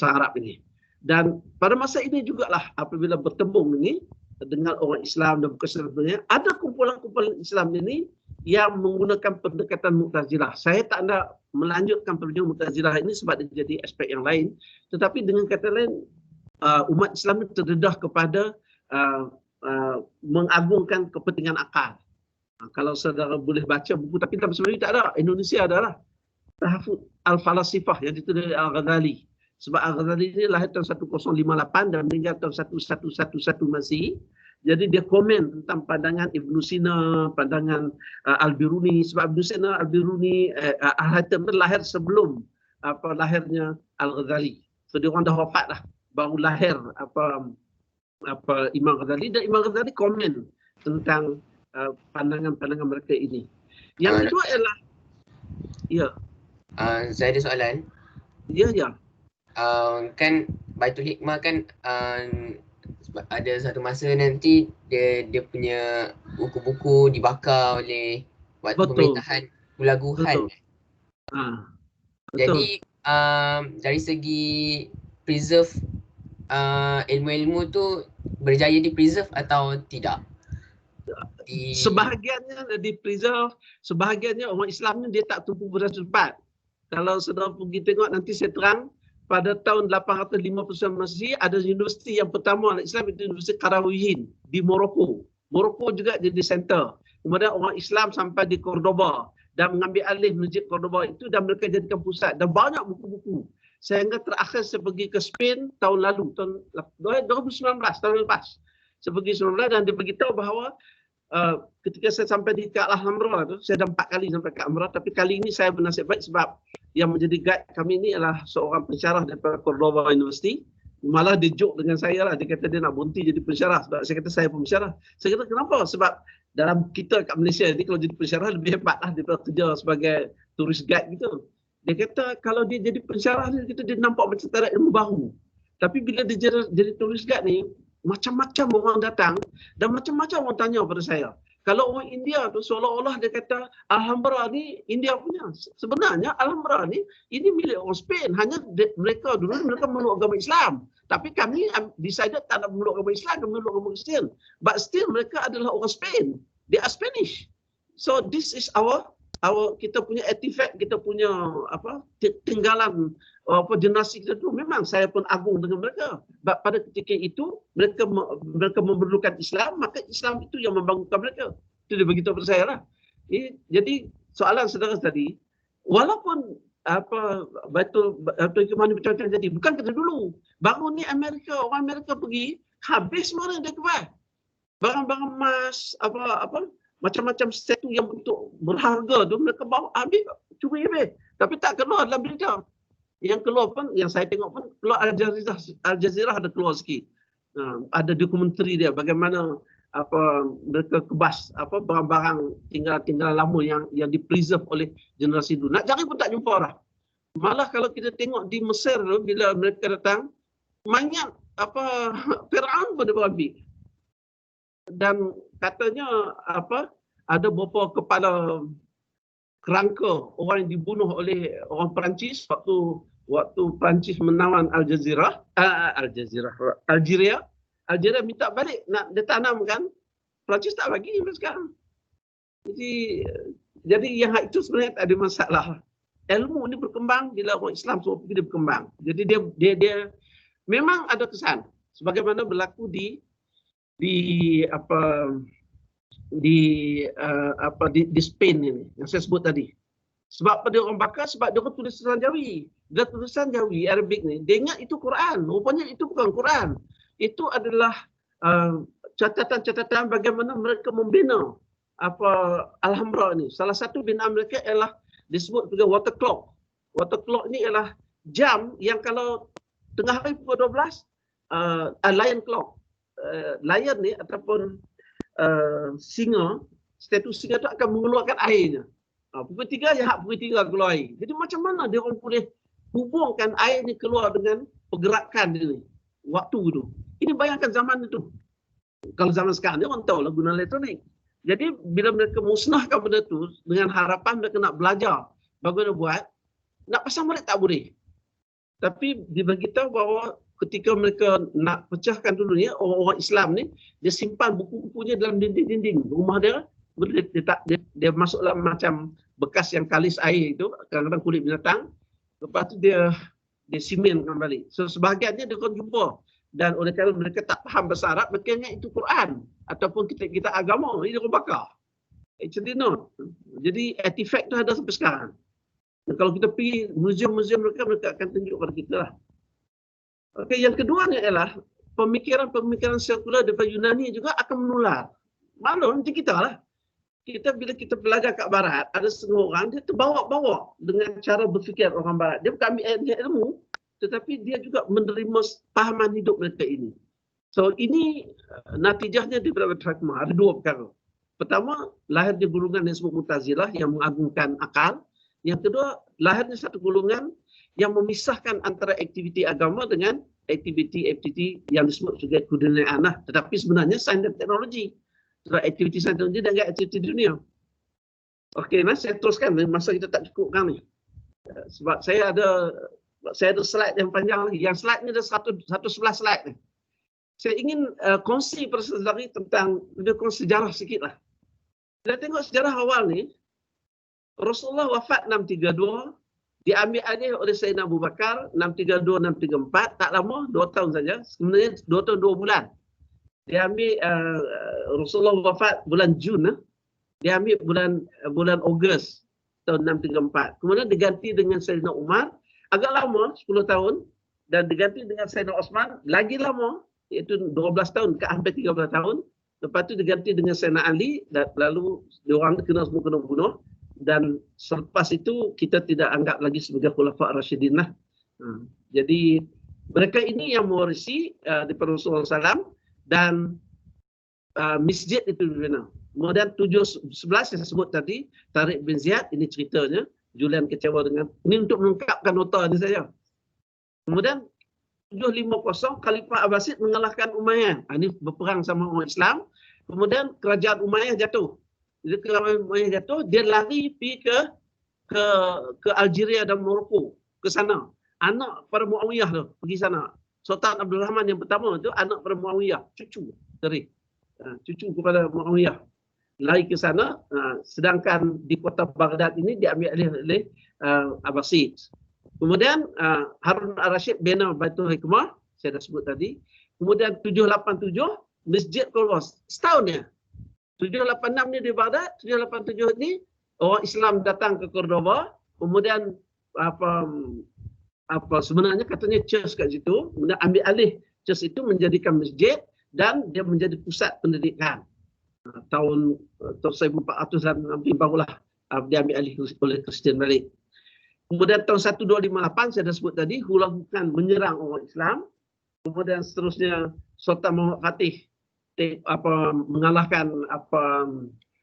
Arab ini. Dan pada masa ini jugalah apabila bertembung ini dengan orang Islam dan bukan sebagainya, ada kumpulan-kumpulan Islam ini yang menggunakan pendekatan Mu'tazilah. Saya tak nak melanjutkan perbincangan Mu'tazilah ini sebab dia jadi aspek yang lain. Tetapi dengan kata lain, umat Islam itu terdedah kepada mengagungkan kepentingan akal. Kalau saudara boleh baca buku, tapi sebenarnya tak ada. Indonesia adalah Tahafut Al-Falasifah yang ditulis oleh Al-Ghazali. Sebab Al-Ghazali ini lahir tahun 1058 dan meninggal tahun 1111 Masehi. Jadi dia komen tentang pandangan Ibn Sina, pandangan Al-Biruni. Sebab Ibn Sina, Al-Biruni, Al-Haytham lahir sebelum lahirnya Al-Ghazali. So dia orang dah wafat lah, baru lahir Imam Ghazali, dan Imam Ghazali komen tentang pandangan-pandangan mereka ini. Yang kedua ialah saya ada soalan. Ya. Kan Baitul Hikmah kan ada satu masa nanti dia punya buku-buku dibakar oleh waktu pemerintahan Mullah Guhan. Jadi dari segi preserve ilmu-ilmu tu berjaya di preserve atau tidak? Sebahagiannya di preserve, sebahagiannya orang Islam ni dia tak tumpu berat-berat. Kalau saudara pergi tengok nanti saya terang, pada tahun 859 Masehi ada universiti yang pertama anak Islam, itu Universiti Qarawiyyin di Morocco. Morocco juga jadi center. Kemudian orang Islam sampai di Cordoba dan mengambil alih masjid Cordoba itu dan mereka jadikan pusat, dan banyak buku-buku. Sehingga terakhir saya pergi ke Spain tahun lalu, tahun 2019, tahun lepas. Saya pergi 2019 dan dia beritahu bahawa ketika saya sampai di Alhambra tu, saya dah 4 kali sampai ke Alhambra, tapi kali ini saya bernasib baik sebab yang menjadi guide kami ini adalah seorang pensyarah daripada Cordoba University. Malah dia joke dengan saya lah, dia kata dia nak berhenti jadi pensyarah sebab saya kata saya pensyarah. Saya kata kenapa? Sebab dalam kita kat Malaysia ni kalau jadi pensyarah lebih hebat lah daripada kerja sebagai tourist guide gitu. Dia kata kalau dia jadi pensyarah ni, dia nampak macam tak ada ilmu baru. Tapi bila dia jadi tourist guide ni, macam-macam orang datang dan macam-macam orang tanya pada saya. Kalau orang India tu seolah-olah dia kata Alhambra ni India punya. Sebenarnya Alhambra ni ini milik orang Spain. Hanya mereka memeluk agama Islam. Tapi kami decided tak nak memeluk agama Islam, kami memeluk agama Kristian. But still mereka adalah orang Spain. They are Spanish. So this is our kita punya artifact, kita punya tinggalan generasi kita tu. Memang saya pun agung dengan mereka. Pada ketika itu mereka memerlukan Islam, maka Islam itu yang membangunkan mereka. Itu dia beritahu kepada saya lah. Jadi soalan saudara tadi, walaupun Baitul Hikmah ni macam-macam jadi, bukan kata dulu. Baru ni orang Amerika pergi, habis mana dia keluar. Barang-barang emas, macam-macam statue yang bentuk berharga tu mereka bawa habis, curi habis. Tapi tak keluar dalam berita. Yang keluar pun, yang saya tengok pun keluar Al Jazeera ada keluar sikit. Ada dokumentari dia bagaimana mereka kebas barang-barang tinggalan lama yang di-preserve oleh generasi dulu. Nak cari pun tak jumpa dah. Malah kalau kita tengok di Mesir tu, bila mereka datang, mayat Firaun pun dia ambil. Dan katanya ada beberapa kepala kerangka orang yang dibunuh oleh orang Perancis waktu Perancis menawan Algeria minta balik nak dia tanamkan, Perancis tak bagi sampai sekarang. Jadi yang itu sebenarnya tak ada masalah. Ilmu ni berkembang bila orang Islam semua pergi dia berkembang. Jadi dia memang ada kesan sebagaimana berlaku di Spain ini yang saya sebut tadi. Sebab pada orang bakar, sebab dia tulis tulisan Jawi. Dia tulisan Jawi Arabik ni, dia ingat itu Quran. Rupanya itu bukan Quran. Itu adalah catatan-catatan bagaimana mereka membina Alhambra ni. Salah satu binaan mereka ialah disebut sebagai water clock. Water clock ni ialah jam yang kalau tengah hari pukul 12 lion clock. Lion ni ataupun singa, status singa tu akan mengeluarkan airnya. Pukul 3 ya, pukul 3 keluar air. Jadi macam mana dia orang boleh hubungkan air ni keluar dengan pergerakan dia ni? waktu itu. Ini bayangkan zaman itu. Kalau zaman sekarang dia orang tahu lah guna elektronik. Jadi bila mereka musnahkan benda itu dengan harapan mereka nak belajar bagaimana buat, nak pasang balik tak boleh. Tapi diberitahu bahawa ketika mereka nak pecahkan dulu ni, orang-orang Islam ni, dia simpan buku-bukunya dalam dinding-dinding rumah dia. Dia masuk dalam macam bekas yang kalis air itu, kadang-kadang kulit binatang. Lepas tu dia simenkan balik. So sebahagiannya dia akan jumpa. Dan oleh kerana mereka tak faham bahasa Arab, mereka ingat itu Quran ataupun kita agama, ini dia bakar. Actually no. Jadi artifact tu ada sampai sekarang. Dan kalau kita pergi museum-museum mereka akan tunjuk kepada kita lah. Okey, yang keduanya ialah pemikiran-pemikiran sekular daripada Yunani juga akan menular. Maklum macam kita lah. Bila kita belajar kat barat, ada setengah orang dia terbawa-bawa dengan cara berfikir orang barat. Dia bukan ambil ilmu, tetapi dia juga menerima pahaman hidup mereka ini. So ini natijahnya daripada hikmah. Ada dua perkara. Pertama, lahirnya golongan yang disebut Mu'tazilah yang mengagungkan akal. Yang kedua, lahirnya satu golongan yang memisahkan antara aktiviti agama dengan aktiviti yang disebut sebagai kebudayaan. Tetapi sebenarnya sains dan teknologi. Sebab aktiviti sains dan teknologi dan aktiviti dunia. Okey, saya teruskan. Masa kita tak cukup kan ni. Sebab saya ada slide yang panjang lagi. Yang slide ni ada 111 slide ni. Saya ingin kongsi pada saudari tentang sejarah sikit lah. Kita tengok sejarah awal ni, Rasulullah wafat 632, diambil alih oleh Sayyidina Abu Bakar 632-634, tak lama, 2 tahun saja, sebenarnya 2 tahun 2 bulan. Dia ambil Rasulullah wafat bulan Jun, dia ambil bulan Ogos tahun 634. Kemudian diganti dengan Sayyidina Umar, agak lama, 10 tahun, dan diganti dengan Sayyidina Osman, lagi lama, iaitu 12 tahun ke hampir 13 tahun. Lepas tu diganti dengan Sayyidina Ali, dan lalu diorang kena semua kena bunuh. Dan selepas itu kita tidak anggap lagi sebagai Khulafa' Rasyidin lah. Jadi mereka ini yang mewarisi daripada Rasulullah SAW dan masjid itu dibina. Kemudian 711 yang sebut tadi, Tariq bin Ziyad, ini ceritanya. Julian kecewa dengan, ini untuk melengkapkan nota ini saja. Kemudian 750 Khalifah Abbasid mengalahkan Umayyah. Ini berperang sama orang Islam. Kemudian kerajaan Umayyah jatuh. Jadi kerajaan Umayyah jatuh, dia lari pergi ke Algeria dan Morocco, ke sana. Anak pada Muawiyah tu pergi sana. Sultan Abdul Rahman yang pertama tu anak pada Muawiyah, cucu kepada Muawiyah. Lari ke sana, sedangkan di kota Baghdad ini diambil oleh Abbasid. Kemudian Harun al-Rashid bina Baitul Hikmah, saya dah sebut tadi. Kemudian 787 Masjid Qurwas, setahunnya. 786 ni di Baghdad, 787 ni orang Islam datang ke Cordoba. Kemudian sebenarnya katanya church kat situ, kemudian ambil alih church itu menjadikan masjid dan dia menjadi pusat pendidikan. Tahun 1400-an hampir barulah dia ambil alih oleh Kristian balik. Kemudian tahun 1258 saya dah sebut tadi, Hulagu Khan menyerang orang Islam. Kemudian seterusnya Sultan Muhammad Fatih mengalahkan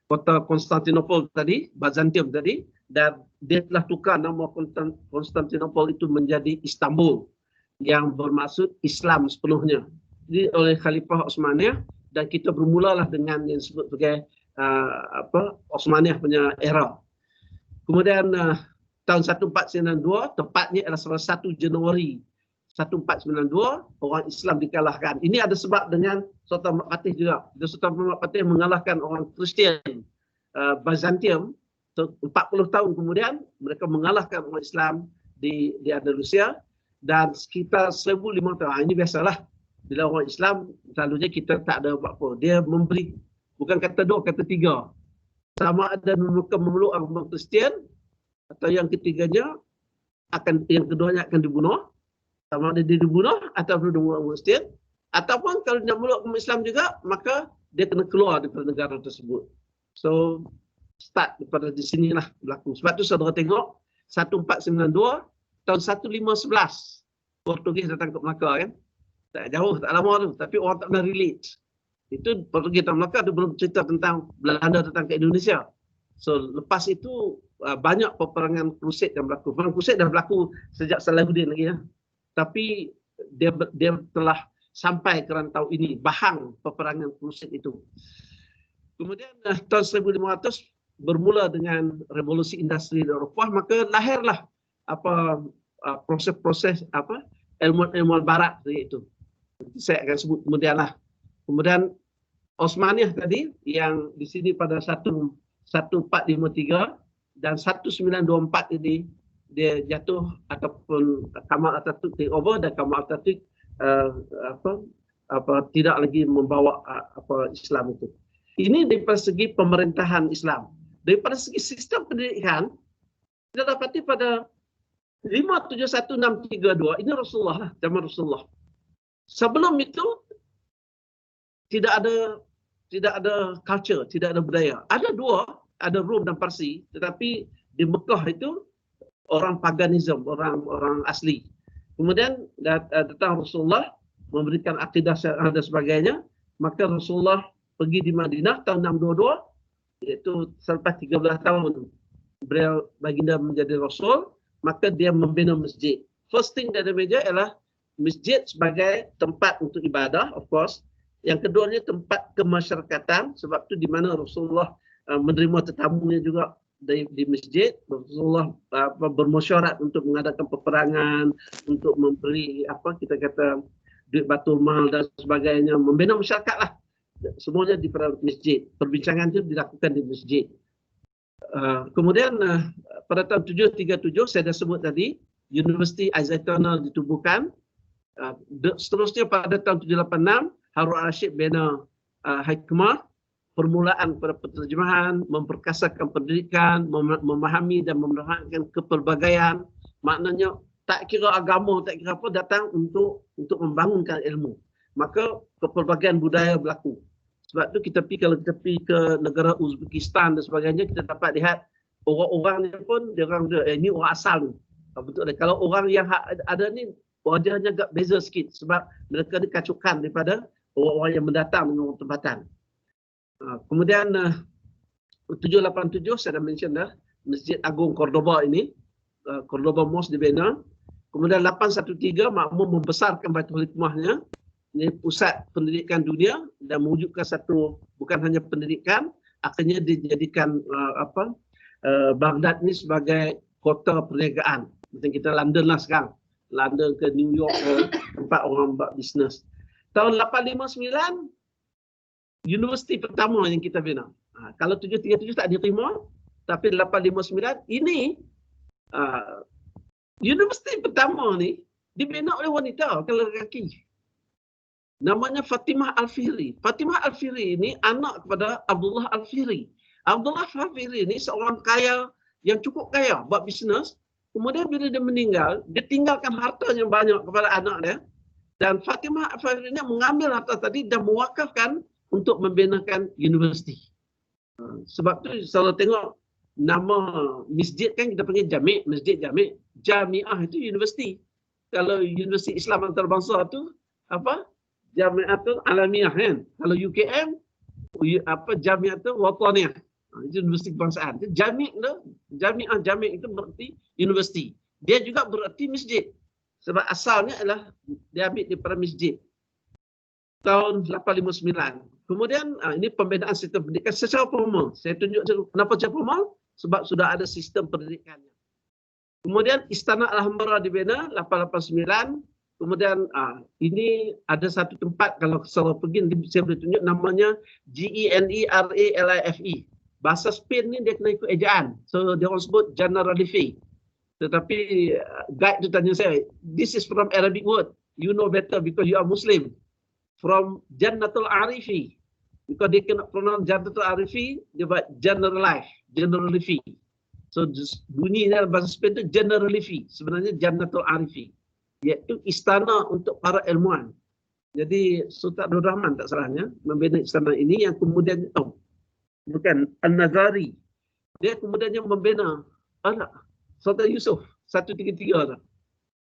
kota Konstantinopel tadi, Byzantium tadi, dan dia telah tukar nama Konstantinopel itu menjadi Istanbul yang bermaksud Islam sepenuhnya. Jadi oleh Khalifah Osmaniyah, dan kita bermulalah dengan yang disebut sebagai Osmaniyah punya era. Kemudian tahun 1492, tepatnya adalah 1 Januari 1492, orang Islam dikalahkan. Ini ada sebab dengan Sultan Muhammad Fatih juga. Sultan Muhammad Fatih mengalahkan orang Kristian Byzantium. 40 tahun kemudian, mereka mengalahkan orang Islam di Andalusia. Dan sekitar 1500 tahun, ini biasalah. Bila orang Islam, selalunya kita tak ada apa-apa. Dia memberi, bukan kata 2, kata 3. Sama ada memeluk agama Kristian, atau yang ketiganya yang keduanya akan dibunuh, sama ada dia dibunuh atau dibunuh Kristian, ataupun kalau dia meluk Islam juga, maka dia kena keluar daripada negara tersebut. So start daripada di sinilah berlaku. Sebab tu saudara tengok 1492 tahun 1511 Portugis datang ke Melaka kan. Tak jauh, tak lama tu, tapi orang tak pernah relate. Itu Portugis datang Melaka, tu belum cerita tentang Belanda datang ke Indonesia. So lepas itu banyak peperangan Crusade yang berlaku. Perang Crusade dah berlaku sejak Salahuddin lagi ya. Tapi dia telah sampai ke rantau ini, bahang peperangan Kruset itu. Kemudian tahun 1500 bermula dengan revolusi industri di Eropah, maka lahirlah proses-proses ilmuwan barat itu. Saya akan sebut kemudianlah. Kemudian Osmaniyah tadi yang di sini pada 1453 dan 1924 ini dia jatuh ataupun Kamal Atatürk take over, dan Kamal Atatürk tidak lagi membawa Islam itu. Ini dari segi pemerintahan Islam. Daripada segi sistem pendidikan, kita dapati pada 571632 ini Rasulullah, zaman Rasulullah. Sebelum itu tidak ada culture, tidak ada budaya. Ada dua, ada Rom dan Parsi, tetapi di Mekah itu orang paganism, orang asli. Kemudian datang Rasulullah memberikan akidah dan sebagainya, maka Rasulullah pergi di Madinah tahun 622, iaitu selepas 13 tahun beliau baginda menjadi Rasul, maka dia membina masjid. First thing dari meja ialah masjid sebagai tempat untuk ibadah, of course. Yang keduanya tempat kemasyarakatan, sebab itu di mana Rasulullah menerima tetamunya juga di masjid. Rasulullah bermesyuarat untuk mengadakan peperangan, untuk memberi duit batul mal dan sebagainya, membina masyarakat lah. Semuanya di masjid. Perbincangan itu dilakukan di masjid. Kemudian pada tahun 737 saya dah sebut tadi, Universiti Al-Zaituna ditubuhkan. Seterusnya pada tahun 786 Harun al-Rashid bina Hikmah, permulaan pada penterjemahan, memperkasakan pendidikan, memahami dan menerangkan kepelbagaian. Maknanya tak kira agama, tak kira apa, datang untuk membangunkan ilmu. Maka kepelbagaian budaya berlaku. Sebab tu kalau kita pergi ke negara Uzbekistan dan sebagainya, kita dapat lihat orang-orangnya pun ini orang asal ni. Betul. Kalau orang yang ada ni wajahnya agak beza sikit sebab mereka dikacukan daripada orang-orang yang mendatang dengan tempatan. Kemudian 787 saya dah mention dah, Masjid Agung Cordoba ini, Cordoba Mosque dibina. Kemudian 813 makmum membesarkan Baitul Hikmahnya. Ini pusat pendidikan dunia dan mewujudkan satu, bukan hanya pendidikan, akhirnya dijadikan Baghdad ini sebagai kota perniagaan. Macam kita London lah sekarang. London ke New York ke tempat orang buat bisnes. Tahun 859, universiti pertama yang kita bina. Kalau 737 tak diterima, tapi 859 ini universiti pertama ni dibina oleh wanita, bukan lelaki. Namanya Fatimah Al-Fihri. Fatimah Al-Fihri ini anak kepada Abdullah Al-Fihri. Abdullah Al-Fihri ini seorang kaya yang cukup kaya buat bisnes. Kemudian bila dia meninggal, dia tinggalkan harta yang banyak kepada anak dia. Dan Fatimah Al-Fihri ini mengambil harta tadi dan mewakafkan untuk membinakan universiti. Sebab tu kalau tengok nama masjid kan kita panggil Jami', masjid Jami'. Jami'ah itu universiti. Kalau universiti Islam antarabangsa tu apa? Jami'atul Alamiyah kan. Kalau UKM Jami'atul Wataniyah. Itu universiti kebangsaan. Jami'ah itu berarti universiti. Dia juga berarti masjid. Sebab asalnya adalah dia ambil daripada masjid. Tahun 859. Kemudian ini pembinaan sistem pendidikan secara formal. Saya tunjuk kenapa secara formal? Sebab sudah ada sistem pendidikannya. Kemudian Istana Alhambra dibina 889. Kemudian ini ada satu tempat kalau saya pergi saya boleh tunjuk namanya GENERALIFE. Bahasa Spain ni dia kena ikut ejaan. So dia orang sebut Generalifi. Tetapi guide tu tanya saya, this is from Arabic word. You know better because you are Muslim. From Jannatul Arifi. Because dia kena pronounce Jannatul Arifi, dia buat Generalifi. So bunyinya bahasa Spain tu Generalifi. Sebenarnya Jannatul Arifi. Iaitu istana untuk para ilmuwan. Jadi Sultan Abdul Rahman tak salahnya membina istana ini yang kemudian bukan Al-Nazari. Dia kemudiannya membina Sultan Yusuf 133 tu.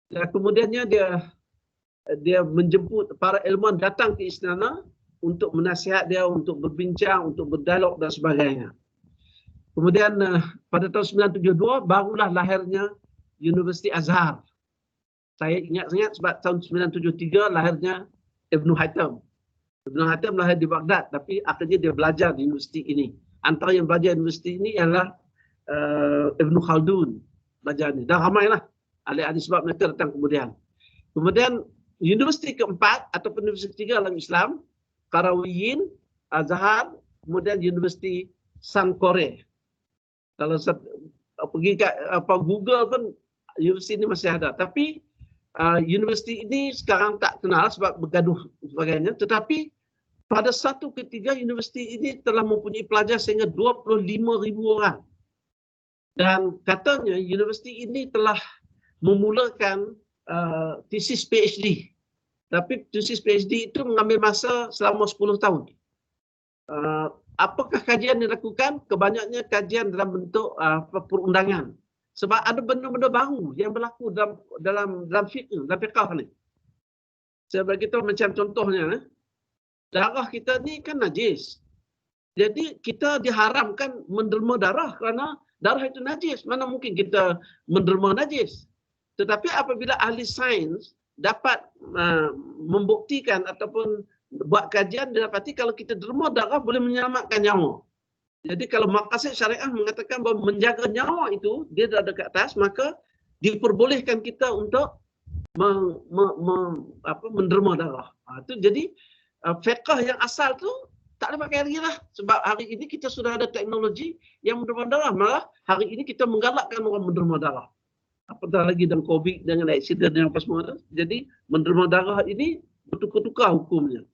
Dan kemudiannya dia menjemput para ilmuwan datang ke istana untuk menasihat dia, untuk berbincang, untuk berdialog dan sebagainya. Kemudian pada tahun 972 barulah lahirnya Universiti Azhar. Saya ingat sangat sebab tahun 973 lahirnya Ibn Haytham. Ibn Haytham lahir di Baghdad, tapi akhirnya dia belajar di universiti ini. Antara yang belajar di universiti ini ialah Ibn Khaldun belajar ni. Dah ramailah ahli-ahli sebab mereka datang kemudian. Kemudian universiti keempat ataupun universiti ketiga dalam Islam, Qarawiyyin, Azhar, kemudian universiti Sankore. Kalau pergi kat Google pun universiti ini masih ada. Tapi universiti ini sekarang tak kenal sebab bergaduh sebagainya. Tetapi pada satu ketiga universiti ini telah mempunyai pelajar sehingga 25,000 orang. Dan katanya universiti ini telah memulakan tesis PhD. Tapi tesis PhD itu mengambil masa selama 10 tahun. Apakah kajian yang dilakukan? Kebanyakannya kajian dalam bentuk perundangan. Sebab ada benda-benda baru yang berlaku dalam fiqh ni. Saya bagi tahu macam contohnya, darah kita ni kan najis. Jadi kita diharamkan menderma darah kerana darah itu najis. Mana mungkin kita menderma najis? Tetapi apabila ahli sains dapat membuktikan ataupun buat kajian, didapati kalau kita derma darah boleh menyelamatkan nyawa. Jadi kalau maqasid syariah mengatakan bahawa menjaga nyawa itu, dia dah dekat atas, maka diperbolehkan kita untuk menderma darah. Jadi fiqh yang asal tu tak ada pakai lagi lah. Sebab hari ini kita sudah ada teknologi yang menderma darah. Malah hari ini kita menggalakkan orang menderma darah. Apatah lagi dengan COVID, dengan aksiden yang apa semua tu. Jadi menderma darah ini bertukar-tukar hukumnya.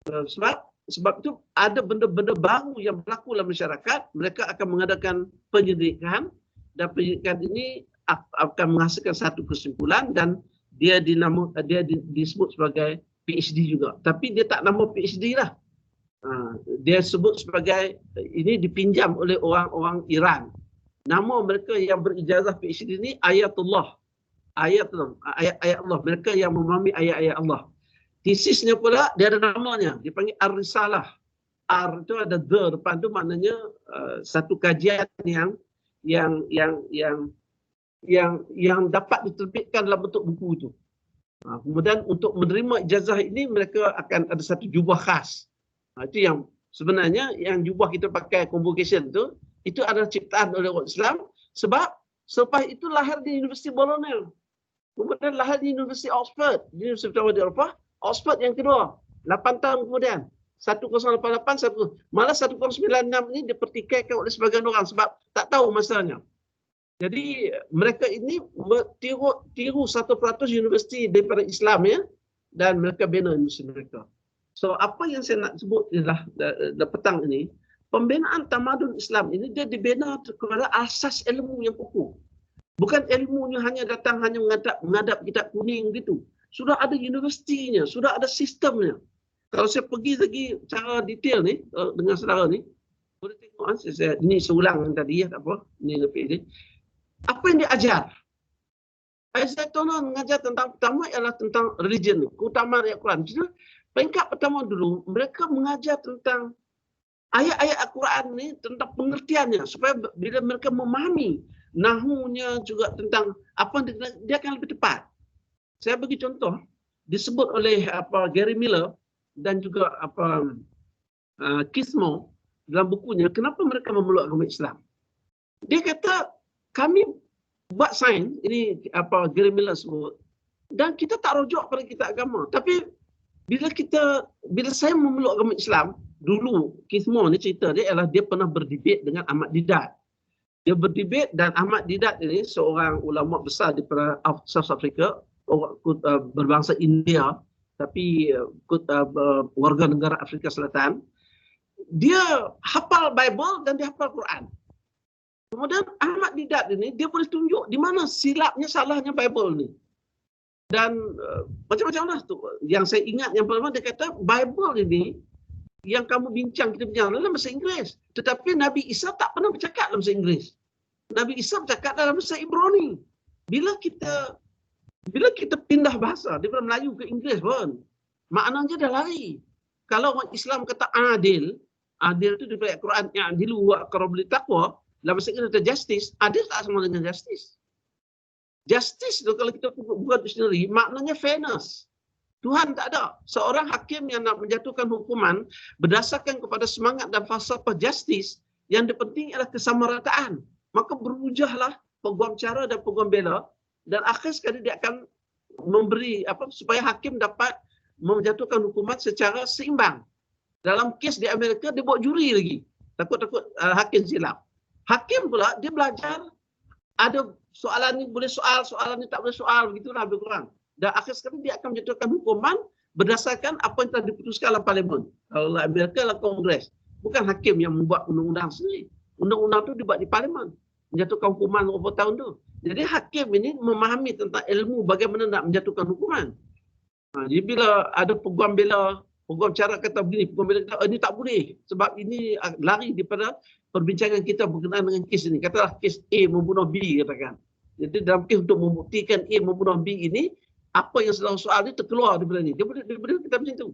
Sebab itu ada benda-benda baru yang berlaku dalam masyarakat. Mereka akan mengadakan penyelidikan dan penyelidikan ini akan menghasilkan satu kesimpulan dan dia disebut sebagai PhD juga. Tapi dia tak nama PhD lah. Dia sebut sebagai ini dipinjam oleh orang-orang Iran. Nama mereka yang berijazah PhD ini Ayatullah. Ayat Allah. Mereka yang memahami ayat-ayat Allah. Tesisnya pula dia ada namanya, dipanggil Ar-Risalah. R itu ada the depan tu, maknanya satu kajian yang dapat diterbitkan dalam bentuk buku itu. Kemudian untuk menerima ijazah ini mereka akan ada satu jubah khas. Itu yang sebenarnya yang jubah kita pakai convocation tu, itu adalah ciptaan oleh orang Islam sebab selepas itu lahir di Universiti Bologna. Kemudian lahir di Universiti Oxford, di Universiti Utama di Eropah. Oxford yang kedua, 8 tahun kemudian. 1088, malah 1096 ini dipertikaikan oleh sebagian orang sebab tak tahu masanya. Jadi mereka ini tiru 1% universiti daripada Islam ya, dan mereka bina universiti mereka. So apa yang saya nak sebut ialah petang ini, pembinaan tamadun Islam ini dia dibina kepada asas ilmu yang pokok. Bukan ilmunya hanya datang hanya menghadap kitab kuning gitu. Sudah ada universitinya, sudah ada sistemnya. Kalau saya pergi lagi secara detail ni dengan saudara ni, boleh tengok ini seulang tadi ya, tak apa. Ini lebih ni. Apa yang dia ajar? Zaitono mengajar tentang pertama ialah tentang religion, keutamaan ayat Quran. Jadi peringkat pertama dulu mereka mengajar tentang ayat-ayat Al-Quran ni, tentang pengertiannya supaya bila mereka memahami nahunya juga tentang apa dia akan lebih tepat. Saya bagi contoh disebut oleh Gary Miller dan juga Kismo dalam bukunya kenapa mereka memeluk agama Islam. Dia kata kami buat sains ini Gary Miller sebut dan kita tak rujuk pada kitab agama. Tapi bila saya memeluk agama Islam dulu, Kismo ni cerita dia ialah dia pernah berdebat dengan Ahmad Didat. Dia berdebat dan Ahmad Didat ini seorang ulama besar di South Africa. Orang berbangsa India tapi warga negara Afrika Selatan. Dia hafal Bible dan dia hafal Quran. Kemudian Ahmad Didat ini dia boleh tunjuk di mana silapnya salahnya Bible ni. Dan macam-macam lah tu. Yang saya ingat yang pertama dia kata Bible ini yang kamu kita bincang dalam bahasa Inggeris. Tetapi Nabi Isa tak pernah bercakap dalam bahasa Inggeris. Nabi Isa bercakap dalam bahasa Ibrani. Bila kita pindah bahasa daripada Melayu ke Inggeris pun, maknanya dah lari. Kalau orang Islam kata adil itu daripada Al-Quran, ya'dilu wa aqrabu littaqwa, dalam bahasa Inggeris kata justice, adil tak sama dengan justice. Justice itu kalau kita buat dictionary, maknanya fairness. Tuhan tak ada. Seorang hakim yang nak menjatuhkan hukuman berdasarkan kepada semangat dan falsafah justice, yang dipenting adalah kesamarataan. Maka berhujahlah peguam cara dan peguam bela, dan akhir sekali dia akan memberi supaya hakim dapat menjatuhkan hukuman secara seimbang. Dalam kes di Amerika dia buat juri lagi. Takut-takut hakim silap. Hakim pula dia belajar ada soalan ni boleh soal, soalan ni tak boleh soal, begitulah lebih kurang. Dan akhir sekali dia akan menjatuhkan hukuman berdasarkan apa yang telah diputuskan dalam parlimen. Kalau Amerika adalah Kongres. Bukan hakim yang membuat undang-undang sendiri. Undang-undang tu dibuat di parlimen. Menjatuhkan hukuman beberapa tahun tu. Jadi hakim ini memahami tentang ilmu bagaimana nak menjatuhkan hukuman. Jadi bila ada peguam bela, peguam cara kata begini, peguam bela kata ini tak boleh sebab ini lari daripada perbincangan kita berkenaan dengan kes ini. Katalah kes A membunuh B, katakan. Jadi dalam kes untuk membuktikan A membunuh B ini, apa yang sedang soal dia terkeluar daripada ini. Dia boleh kita macam tu.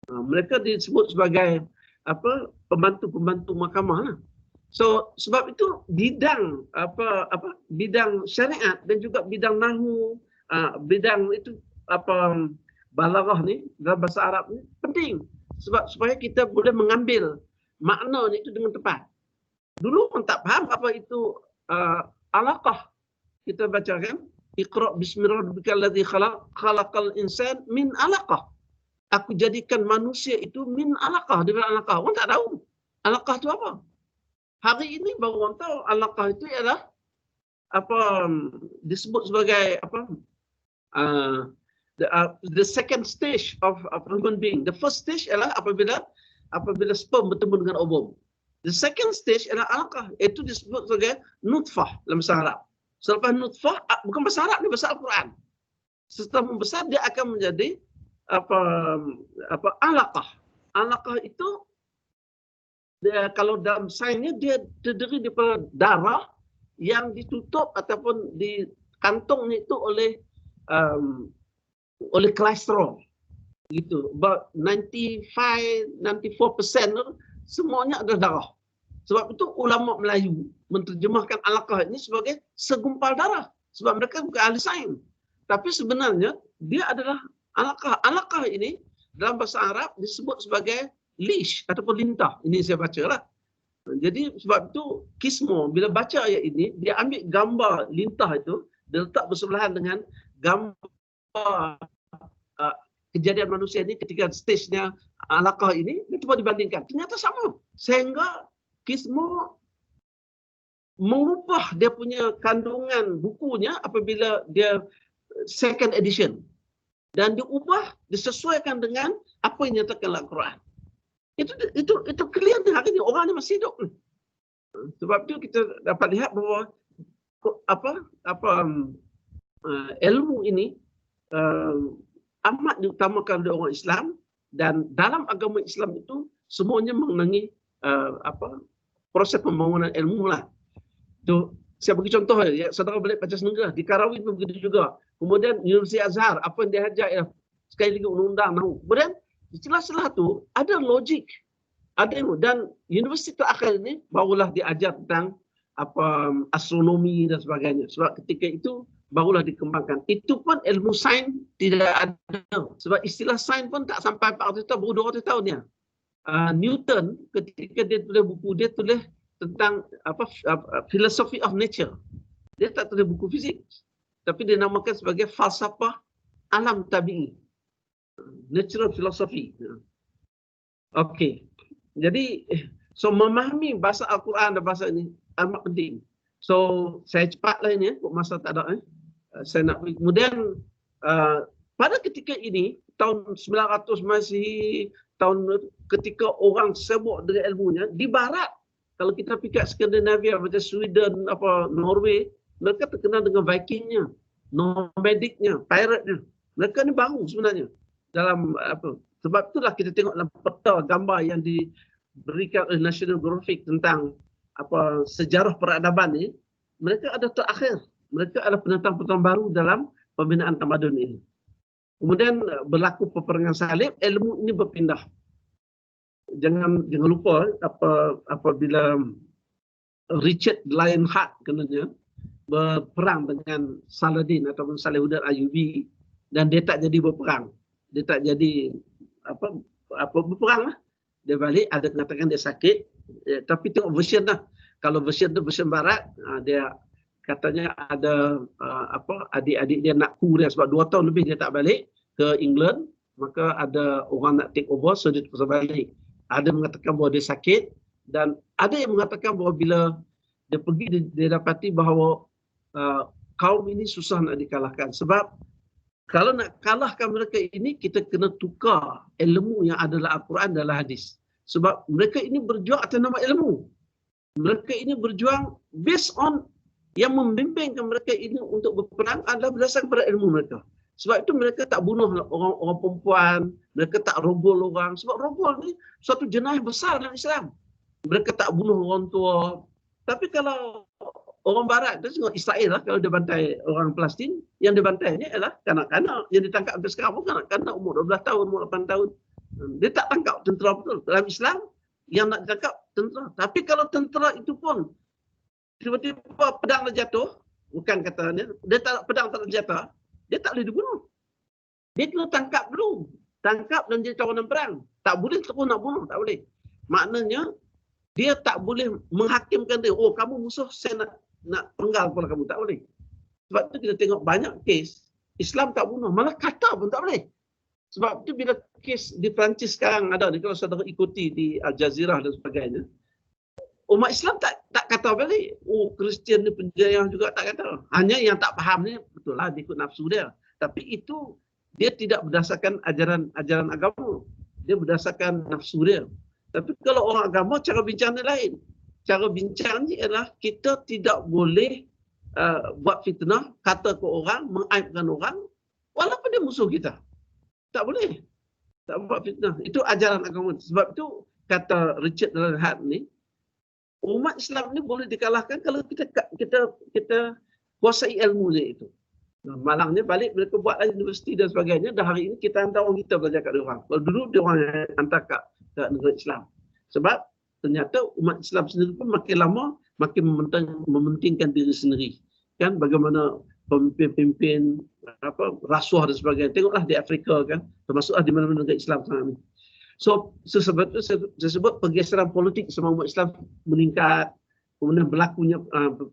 Mereka disebut sebagai pembantu-pembantu mahkamah lah. So sebab itu bidang bidang syariat dan juga bidang nahwu, bidang itu balaghah ni dalam bahasa Arab ni penting sebab supaya kita boleh mengambil maknanya itu dengan tepat. Dulu pun tak faham apa itu alaqah. Kita baca kan, Iqra bismi rabbikal ladzi khalaq, khalaqal insan min alaqah. Aku jadikan manusia itu min alaqah, daripada alaqah. Orang tak tahu alaqah itu apa. Hari ini baru orang tahu alaqah itu ialah disebut sebagai the second stage of human being. The first stage ialah apabila sperm bertemu dengan ovum. The second stage ialah alaqah. Itu disebut sebagai nutfah dalam bahasa Arab. Selepas nutfah, bukan bahasa Arab, ni bahasa Al-Quran. Setelah membesar dia akan menjadi alaqah. Alaqah itu dia, kalau dalam sainsnya dia terdiri daripada darah yang ditutup ataupun di kantongnya itu oleh kolesterol. Gitu. About 94% semuanya adalah darah. Sebab itu ulama Melayu menterjemahkan alaqah ini sebagai segumpal darah. Sebab mereka bukan ahli sains. Tapi sebenarnya dia adalah alaqah. Alaqah ini dalam bahasa Arab disebut sebagai leash ataupun lintah. Ini saya baca lah. Jadi sebab itu Kismo bila baca ayat ini, dia ambil gambar lintah itu, dia letak bersebelahan dengan gambar kejadian manusia ini ketika stage-nya alaqah ini, dia cuba dibandingkan. Ternyata sama. Sehingga Kismo mengubah dia punya kandungan bukunya apabila dia second edition. Dan diubah, disesuaikan dengan apa yang dinyatakan dalam Al-Quran. Itu clear ni hari ni, orang ni masih hidup. Sebab itu kita dapat lihat bahawa ilmu ini amat diutamakan oleh orang Islam, dan dalam agama Islam itu semuanya mengenai proses pembangunan ilmu lah. Tu saya bagi contoh ya, saudara balik baca senegara di Karawin pun begitu juga. Kemudian Universiti Azhar, apa yang dia ajar ya sekali lagi undang-undang nahwu. Kemudian di celah-celah tu ada logik, ada ilmu, dan universiti terakhir ini barulah diajar tentang astronomi dan sebagainya. Sebab ketika itu barulah dikembangkan. Itu pun ilmu sains tidak ada. Sebab istilah sains pun tak sampai 400 tahun, baru 200 tahun ya. Newton ketika dia tulis buku, dia tulis tentang philosophy of nature. Dia tak tulis buku fizik, tapi dia namakan sebagai falsafah alam tabi'i, natural philosophy. Okey. Jadi memahami bahasa Al-Quran dan bahasa ini amat penting. So saya cepatlah ini masa tak ada saya nak kemudian pada ketika ini tahun 900 Masihi, tahun ketika orang sibuk dengan ilmunya di barat, kalau kita fikir Skandinavia macam Sweden, Norway, mereka terkenal dengan Vikingnya, nomadicnya, pirate-nya. Mereka ni baru sebenarnya dalam sebab itulah kita tengok dalam peta gambar yang diberikan oleh National Geographic tentang sejarah peradaban ni, mereka ada terakhir, mereka ada penentang-penentang baru dalam pembinaan tamadun ini. Kemudian berlaku peperangan salib, ilmu ini berpindah. Jangan lupa apabila Richard Lionheart kenanya berperang dengan Saladin ataupun Salahuddin Ayyubi, dan dia tak jadi berperang. dia tak jadi apa berperang lah. Dia balik, ada mengatakan dia sakit, tapi tengok version lah. Kalau version tu version barat, dia katanya ada adik-adik dia nak kur dia sebab 2 tahun lebih dia tak balik ke England, maka ada orang nak take over, so dia terus balik. Ada mengatakan bahawa dia sakit, dan ada yang mengatakan bahawa bila dia pergi, dia dapati bahawa kaum ini susah nak dikalahkan. Sebab kalau nak kalahkan mereka ini, kita kena tukar ilmu yang ada dalam Al-Quran dan hadis. Sebab mereka ini berjuang atas nama ilmu. Mereka ini berjuang based on yang membimbingkan mereka ini untuk berperang adalah berdasarkan pada ilmu mereka. Sebab itu mereka tak bunuh orang perempuan, mereka tak rogol orang. Sebab rogol ni suatu jenayah besar dalam Islam. Mereka tak bunuh orang tua. Tapi kalau orang barat, dia tengok Israel lah, kalau dia bantai orang Palestin, yang dibantainya ialah kanak-kanak. Yang ditangkap sampai sekarang pun kanak-kanak umur 12 tahun, umur 8 tahun. Dia tak tangkap tentera betul. Dalam Islam, yang nak tangkap tentera. Tapi kalau tentera itu pun tiba-tiba pedang dah jatuh, bukan katanya, dia tak pedang tak jatuh, dia tak boleh dibunuh. Dia kena tangkap dulu. Tangkap dan jadi tawanan perang. Tak boleh terus nak bunuh, tak boleh. Maknanya, dia tak boleh menghakimkan dia, oh kamu musuh, saya nak penggal kepala kamu. Tak boleh. Sebab tu kita tengok banyak kes, Islam tak bunuh, malah kata pun tak boleh. Sebab tu bila kes di Perancis sekarang ada ni, kalau saudara ikuti di Al Jazeera dan sebagainya, umat Islam tak kata balik, oh Kristian ni penjayah juga, tak kata. Hanya yang tak faham ni, betul lah dia ikut nafsu dia. Tapi itu, dia tidak berdasarkan ajaran agama. Dia berdasarkan nafsu dia. Tapi kalau orang agama, cara bincang dia lain. Cara bincang ni adalah kita tidak boleh buat fitnah, kata ke orang, mengaibkan orang, walaupun dia musuh kita. Tak boleh. Tak buat fitnah. Itu ajaran agama. Sebab itu, kata Richard Lanhard ni, umat Islam ni boleh dikalahkan kalau kita kuasai ilmu dia itu. Malangnya balik mereka buat universiti dan sebagainya, dah hari ini kita hantar orang kita belajar kat dia orang. Kalau dulu dia orang hantar kat negara Islam. Sebab ternyata umat Islam sendiri pun makin lama makin mementingkan diri sendiri. Kan bagaimana pemimpin-pemimpin rasuah dan sebagainya. Tengoklah di Afrika kan, termasuklah di mana-mana negara Islam sekarang ni. So sebab itu saya sebut pergeseran politik sama umat Islam meningkat, kemudian berlakunya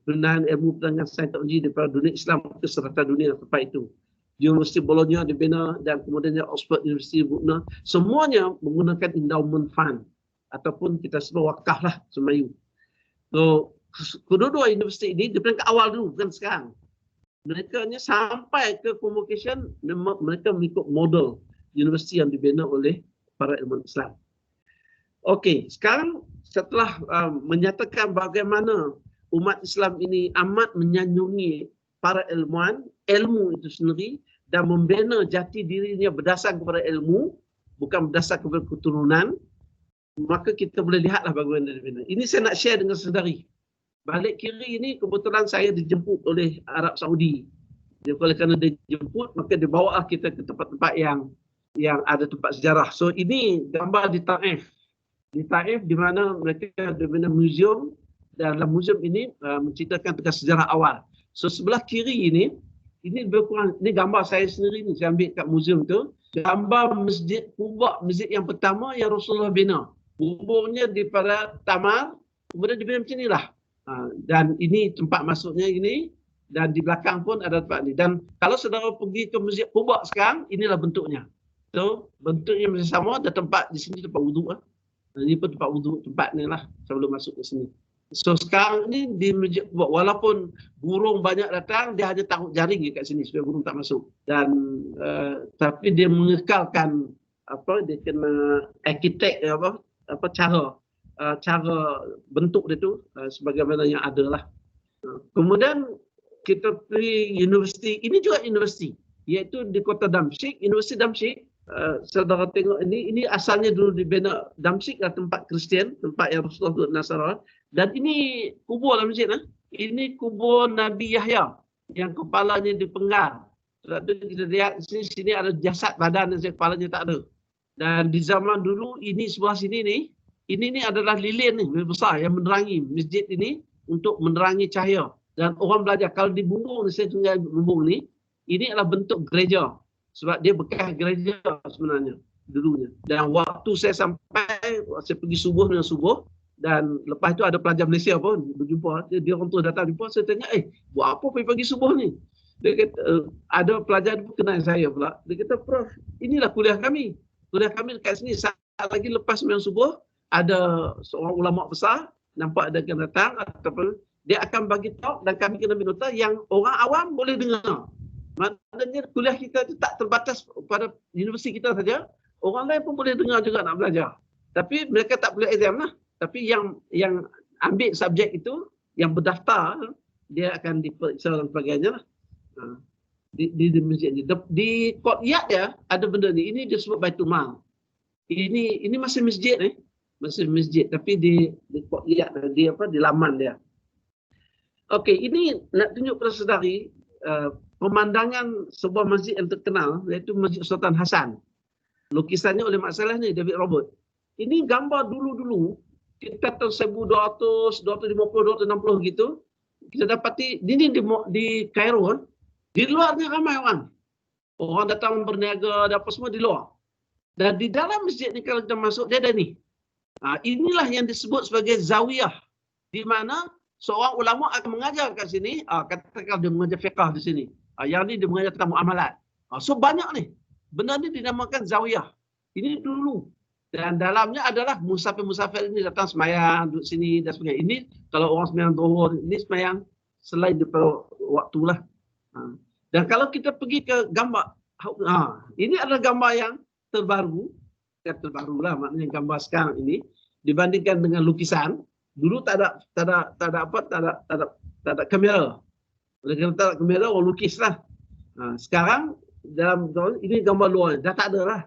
pembinaan ilmu pengetahuan sains teknologi daripada dunia Islam ke serata dunia tempat itu. Universiti Bologna dibina dan kemudiannya Oxford University dibina. Semuanya menggunakan endowment fund ataupun kita sebut wakaf lah Melayu. So kedua-dua universiti ini dibina ke awal dulu, bukan sekarang. Mereka hanya sampai ke convocation, mereka mengikut model universiti yang dibina oleh para ilmuwan Islam. Okey, sekarang setelah menyatakan bagaimana umat Islam ini amat menyanjungi para ilmuwan, ilmu itu sendiri, dan membina jati dirinya berdasar kepada ilmu, bukan berdasar kepada keturunan, maka kita boleh lihatlah bagaimana dia bina. Ini saya nak share dengan saudari. Balik kiri ini kebetulan saya dijemput oleh Arab Saudi. Oleh kerana dia jemput, maka dia bawa kita ke tempat-tempat yang ada tempat sejarah. So ini gambar di Taif. Di Taif di mana mereka ada bina museum, dan dalam museum ini menceritakan tentang sejarah awal. So sebelah kiri ini lebih kurang, ini gambar saya sendiri ni, saya ambil kat museum tu. Gambar Masjid Quba, masjid yang pertama yang Rasulullah bina. Kuburnya di pada Tamar, kemudian dibina macam inilah. Dan ini tempat masuknya ini, dan di belakang pun ada tempat ni. Dan kalau saudara pergi ke Masjid Quba sekarang, inilah bentuknya. So bentuknya masih sama, ada tempat di sini tempat wuduk lah. Ini pun tempat wuduk, tempat ni lah sebelum masuk ke sini. So sekarang ni di Masjid Quba, walaupun burung banyak datang, dia hanya taruh jaring kat sini supaya burung tak masuk. Dan tapi dia mengekalkan dia kena arkitek cara bentuk dia tu sebagaimana yang ada lah. Kemudian kita pergi universiti, ini juga universiti, iaitu di kota Damsyik, Universiti Damsyik. Saudara tengok ini asalnya dulu dibina. Damsyik adalah tempat Kristian, tempat yang Rasulullah Nasara. Dan ini kubur dalam masjid. Ini kubur Nabi Yahya yang kepalanya dipenggal. Sebab tu kita lihat di sini ada jasad badan dan kepalanya tak ada. Dan di zaman dulu ini sebelah sini ni, ini adalah lilin ni besar yang menerangi masjid ini untuk menerangi cahaya. Dan orang belajar kalau di bumbung ni, saya tinggal bumbung ni, ini adalah bentuk gereja. sebab dia bekas gereja sebenarnya dulunya. Dan waktu saya sampai, saya pergi subuh dengan subuh, dan lepas itu ada pelajar Malaysia pun berjumpa. Dia orang tu datang jumpa, saya tanya, buat apa pagi-pagi subuh ni? Dia kata, ada pelajar pun kenal saya pula. Dia kata, Prof, inilah kuliah kami. Kuliah kami dekat sini. Saat lagi lepas 9 subuh, ada seorang ulama besar, nampak dia akan datang, ataupun dia akan bagi talk dan kami kena minta yang orang awam boleh dengar. Maknanya kuliah kita itu tak terbatas pada universiti kita saja. Orang lain pun boleh dengar juga nak belajar. Tapi mereka tak boleh exam lah. Tapi yang ambil subjek itu, yang berdaftar, dia akan diperiksa dan sebagainya lah. Di masjid ni. Di courtyard dia ada benda ni. Ini disebut Baitul Mal. Ini masih masjid ni. Masih masjid. Tapi di courtyard dia, di laman dia. Okey, ini nak tunjuk kepada saudari pemandangan sebuah masjid yang terkenal, iaitu Masjid Sultan Hassan. Lukisannya oleh Mak Saleh ni, David Robert. Ini gambar dulu-dulu, kita tahun 1200, 250, 260 gitu. Kita dapati, ini di Kairo, di luarnya ramai orang. Orang datang berniaga, ada apa semua di luar. Dan di dalam masjid ni kalau kita masuk, dia ada ni. Inilah yang disebut sebagai zawiyah. Di mana seorang ulama akan mengajar kat sini, katakan dia mengajar fiqah di sini. Yang ni dia mengajar tentang muamalat. So banyak ni. Benda ni dinamakan zawiyah. Ini dulu. Dan dalamnya adalah musafir-musafir ini datang semayang, duduk sini dan sebagainya. Ini kalau orang semayang zuhur, ini semayang selain daripada waktulah. Dan kalau kita pergi ke gambar, ini adalah gambar yang terbaru. Terbarulah maknanya gambar sekarang ini dibandingkan dengan lukisan. Dulu tak ada kamera. Oleh kerana tak ada kamera, orang lukis lah. Sekarang dalam ini gambar luar, dah tak ada lah.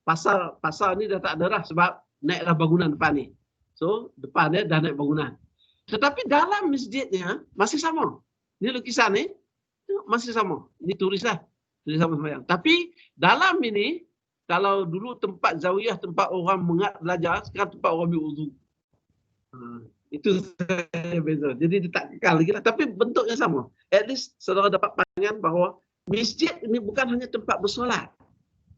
Pasar ni dah tak ada lah sebab naiklah bangunan depan ni. So depan dia dah naik bangunan. Tetapi dalam masjidnya masih sama. Ini lukisan ni masih sama. Ini tulis lah. Tulis sama sembahyang. Tapi dalam ini, kalau dulu tempat zawiyah, tempat orang belajar, sekarang tempat orang ambil wudu. Itu beza. Jadi dia tak kekal lagi lah. Tapi bentuknya sama. At least saudara dapat pandangan bahawa masjid ini bukan hanya tempat bersolat.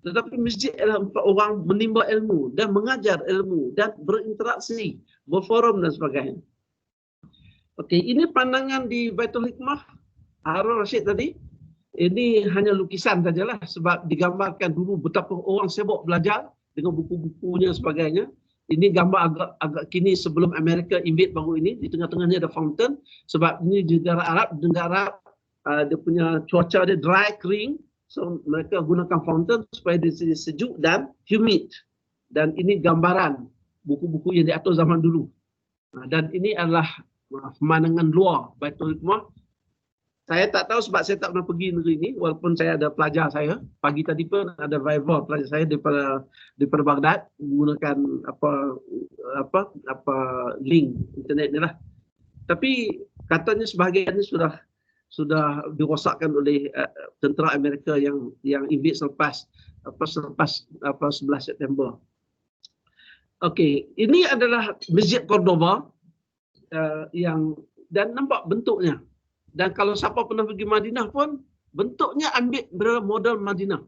Tetapi masjid adalah tempat orang menimba ilmu dan mengajar ilmu dan berinteraksi, berforum dan sebagainya. Okey, ini pandangan di Baitul Hikmah Harun Rashid tadi. Ini hanya lukisan sajalah sebab digambarkan dulu betapa orang sibuk belajar dengan buku-bukunya dan sebagainya. Ini gambar agak kini sebelum Amerika invade baru ini. Di tengah-tengahnya ada fountain. Sebab ini di negara Arab, dia punya cuaca dia dry, kering. So mereka gunakan fountain supaya dia sejuk dan humid. Dan ini gambaran buku-buku yang diatur zaman dulu. Dan ini adalah pemandangan luar Baitul Hikmah. Saya tak tahu sebab saya tak pernah pergi negeri ini, walaupun saya ada pelajar saya. Pagi tadi pun ada rival pelajar saya daripada Baghdad menggunakan link internet ni lah. Tapi katanya sebahagiannya sudah dirosakkan oleh tentera Amerika yang invade selepas 11 September. Okey, ini adalah Masjid Cordoba dan nampak bentuknya. Dan kalau siapa pernah pergi Madinah pun, bentuknya ambil model Madinah.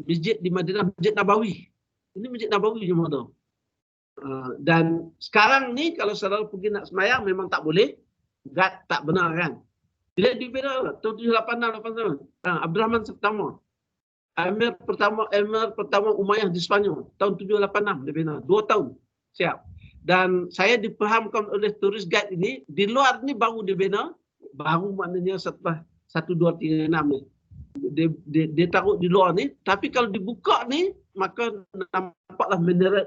Masjid di Madinah, Masjid Nabawi. Ini Masjid Nabawi je model. Dan sekarang ni kalau saudara pergi nak semayang memang tak boleh. Guard tak benar kan. Dia dibina tahun 786. Abdul Rahman pertama. Emir pertama Umayyah di Sepanyol. Tahun 786 dia bina. 2 tahun. Siap. Dan saya dipahamkan oleh turis guide ini, di luar ni baru dia bina. Baru maknanya setelah 1, 2, 3, 6 ni. Dia taruh di luar ni. Tapi kalau dibuka ni, maka nampaklah minaret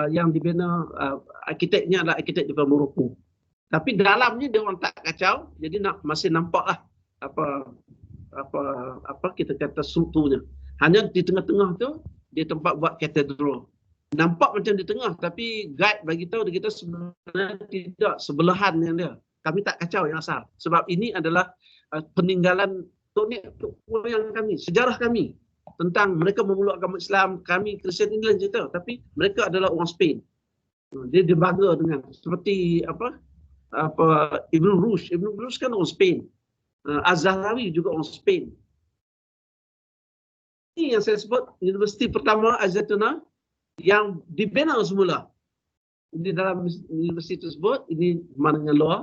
yang dibina arkiteknya adalah arkitek daripada Morocco. Tapi dalam ni dia orang tak kacau. Jadi masih nampaklah apa kita kata strukturnya. Hanya di tengah-tengah tu, dia tempat buat katedral. Nampak macam di tengah, tapi guide bagi tahu dia kita sebenarnya tidak sebelahan yang dia. Kami tak kacau yang asal. Sebab ini adalah peninggalan tok moyang kami, sejarah kami tentang mereka memeluk agama Islam, kami Kristian ini lain cerita, tapi mereka adalah orang Spain. Dia dibangga dengan seperti Ibn Rushd kan orang Spain. Az-Zahlawi juga orang Spain. yang saya sebut universiti pertama Al-Zaituna yang dibina semula. Di dalam universiti tersebut, ini maknanya luar.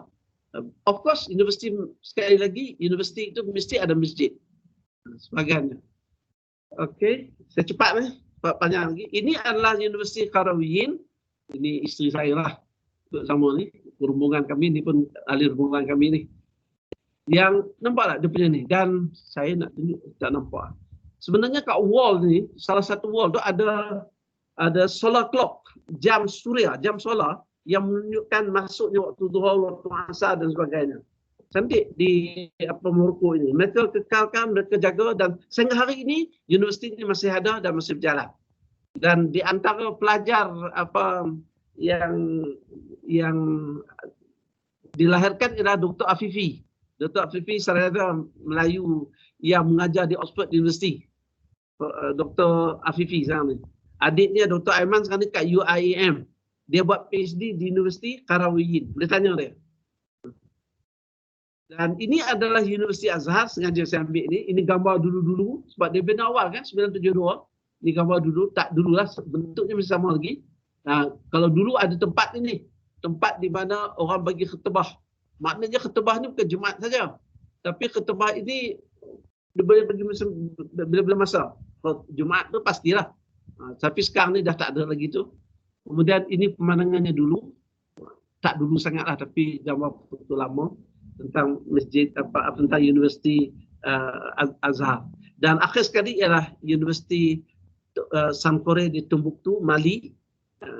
Of course, universiti sekali lagi, universiti itu mesti ada masjid. Sebagainya. Okey, saya cepat ni, panjang lagi. Ini adalah Universiti Qarawiyyin. Ini isteri saya lah, sama ni. Hubungan kami ni pun ahli hubungan kami ni. Yang nampak tak dia punya ni? Dan saya nak tunjuk, tak nampak. Sebenarnya kat wall ni, salah satu wall tu ada solar clock, jam suria, jam solar yang menunjukkan masuknya waktu zuhur, waktu asar dan sebagainya. Cantik di Morocco ini. Mereka kekalkan, mereka jaga dan sehingga hari ini universiti ini masih ada dan masih berjalan. Dan di antara pelajar yang dilahirkan ialah Dr. Afifi. Dr. Afifi sarjana Melayu yang mengajar di Oxford University. Dr. Afifi sekarang ni. Adiknya Dr. Aiman sekarang ni kat UIM. Dia buat PhD di Universiti Qarawiyyin. Boleh tanya dia. Dan ini adalah Universiti Azhar, sengaja saya ambil ni. Ini gambar dulu-dulu, sebab dia bina awal kan, 972. Ini gambar dulu, tak dululah, bentuknya masih sama lagi. Nah, kalau dulu ada tempat ini, tempat di mana orang bagi khutbah. Maknanya khutbah ni bukan Jumaat saja. Tapi khutbah ini, dia boleh bagi bila-bila masa. Kalau Jumaat tu pastilah. Tapi sekarang ni dah tak ada lagi tu. Kemudian ini pemandangannya dulu. Tak dulu sangatlah, tapi gambar foto lama. Tentang masjid tentang Universiti Azhar. Dan akhir sekali ialah Universiti Sankore di Timbuktu, Mali.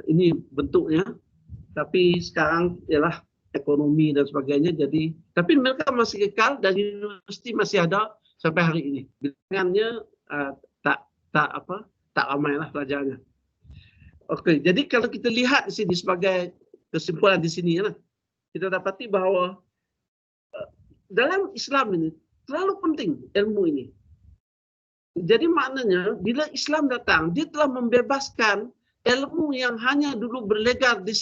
Ini bentuknya. Tapi sekarang ialah ekonomi dan sebagainya. Jadi, tapi mereka masih kekal dan universiti masih ada sampai hari ini. Bilangannya tak ramailah pelajarnya. Okey, jadi kalau kita lihat di sini sebagai kesimpulan di sini lah, kita dapati bahawa dalam Islam ini terlalu penting ilmu ini. Jadi maknanya bila Islam datang, dia telah membebaskan ilmu yang hanya dulu berlegar di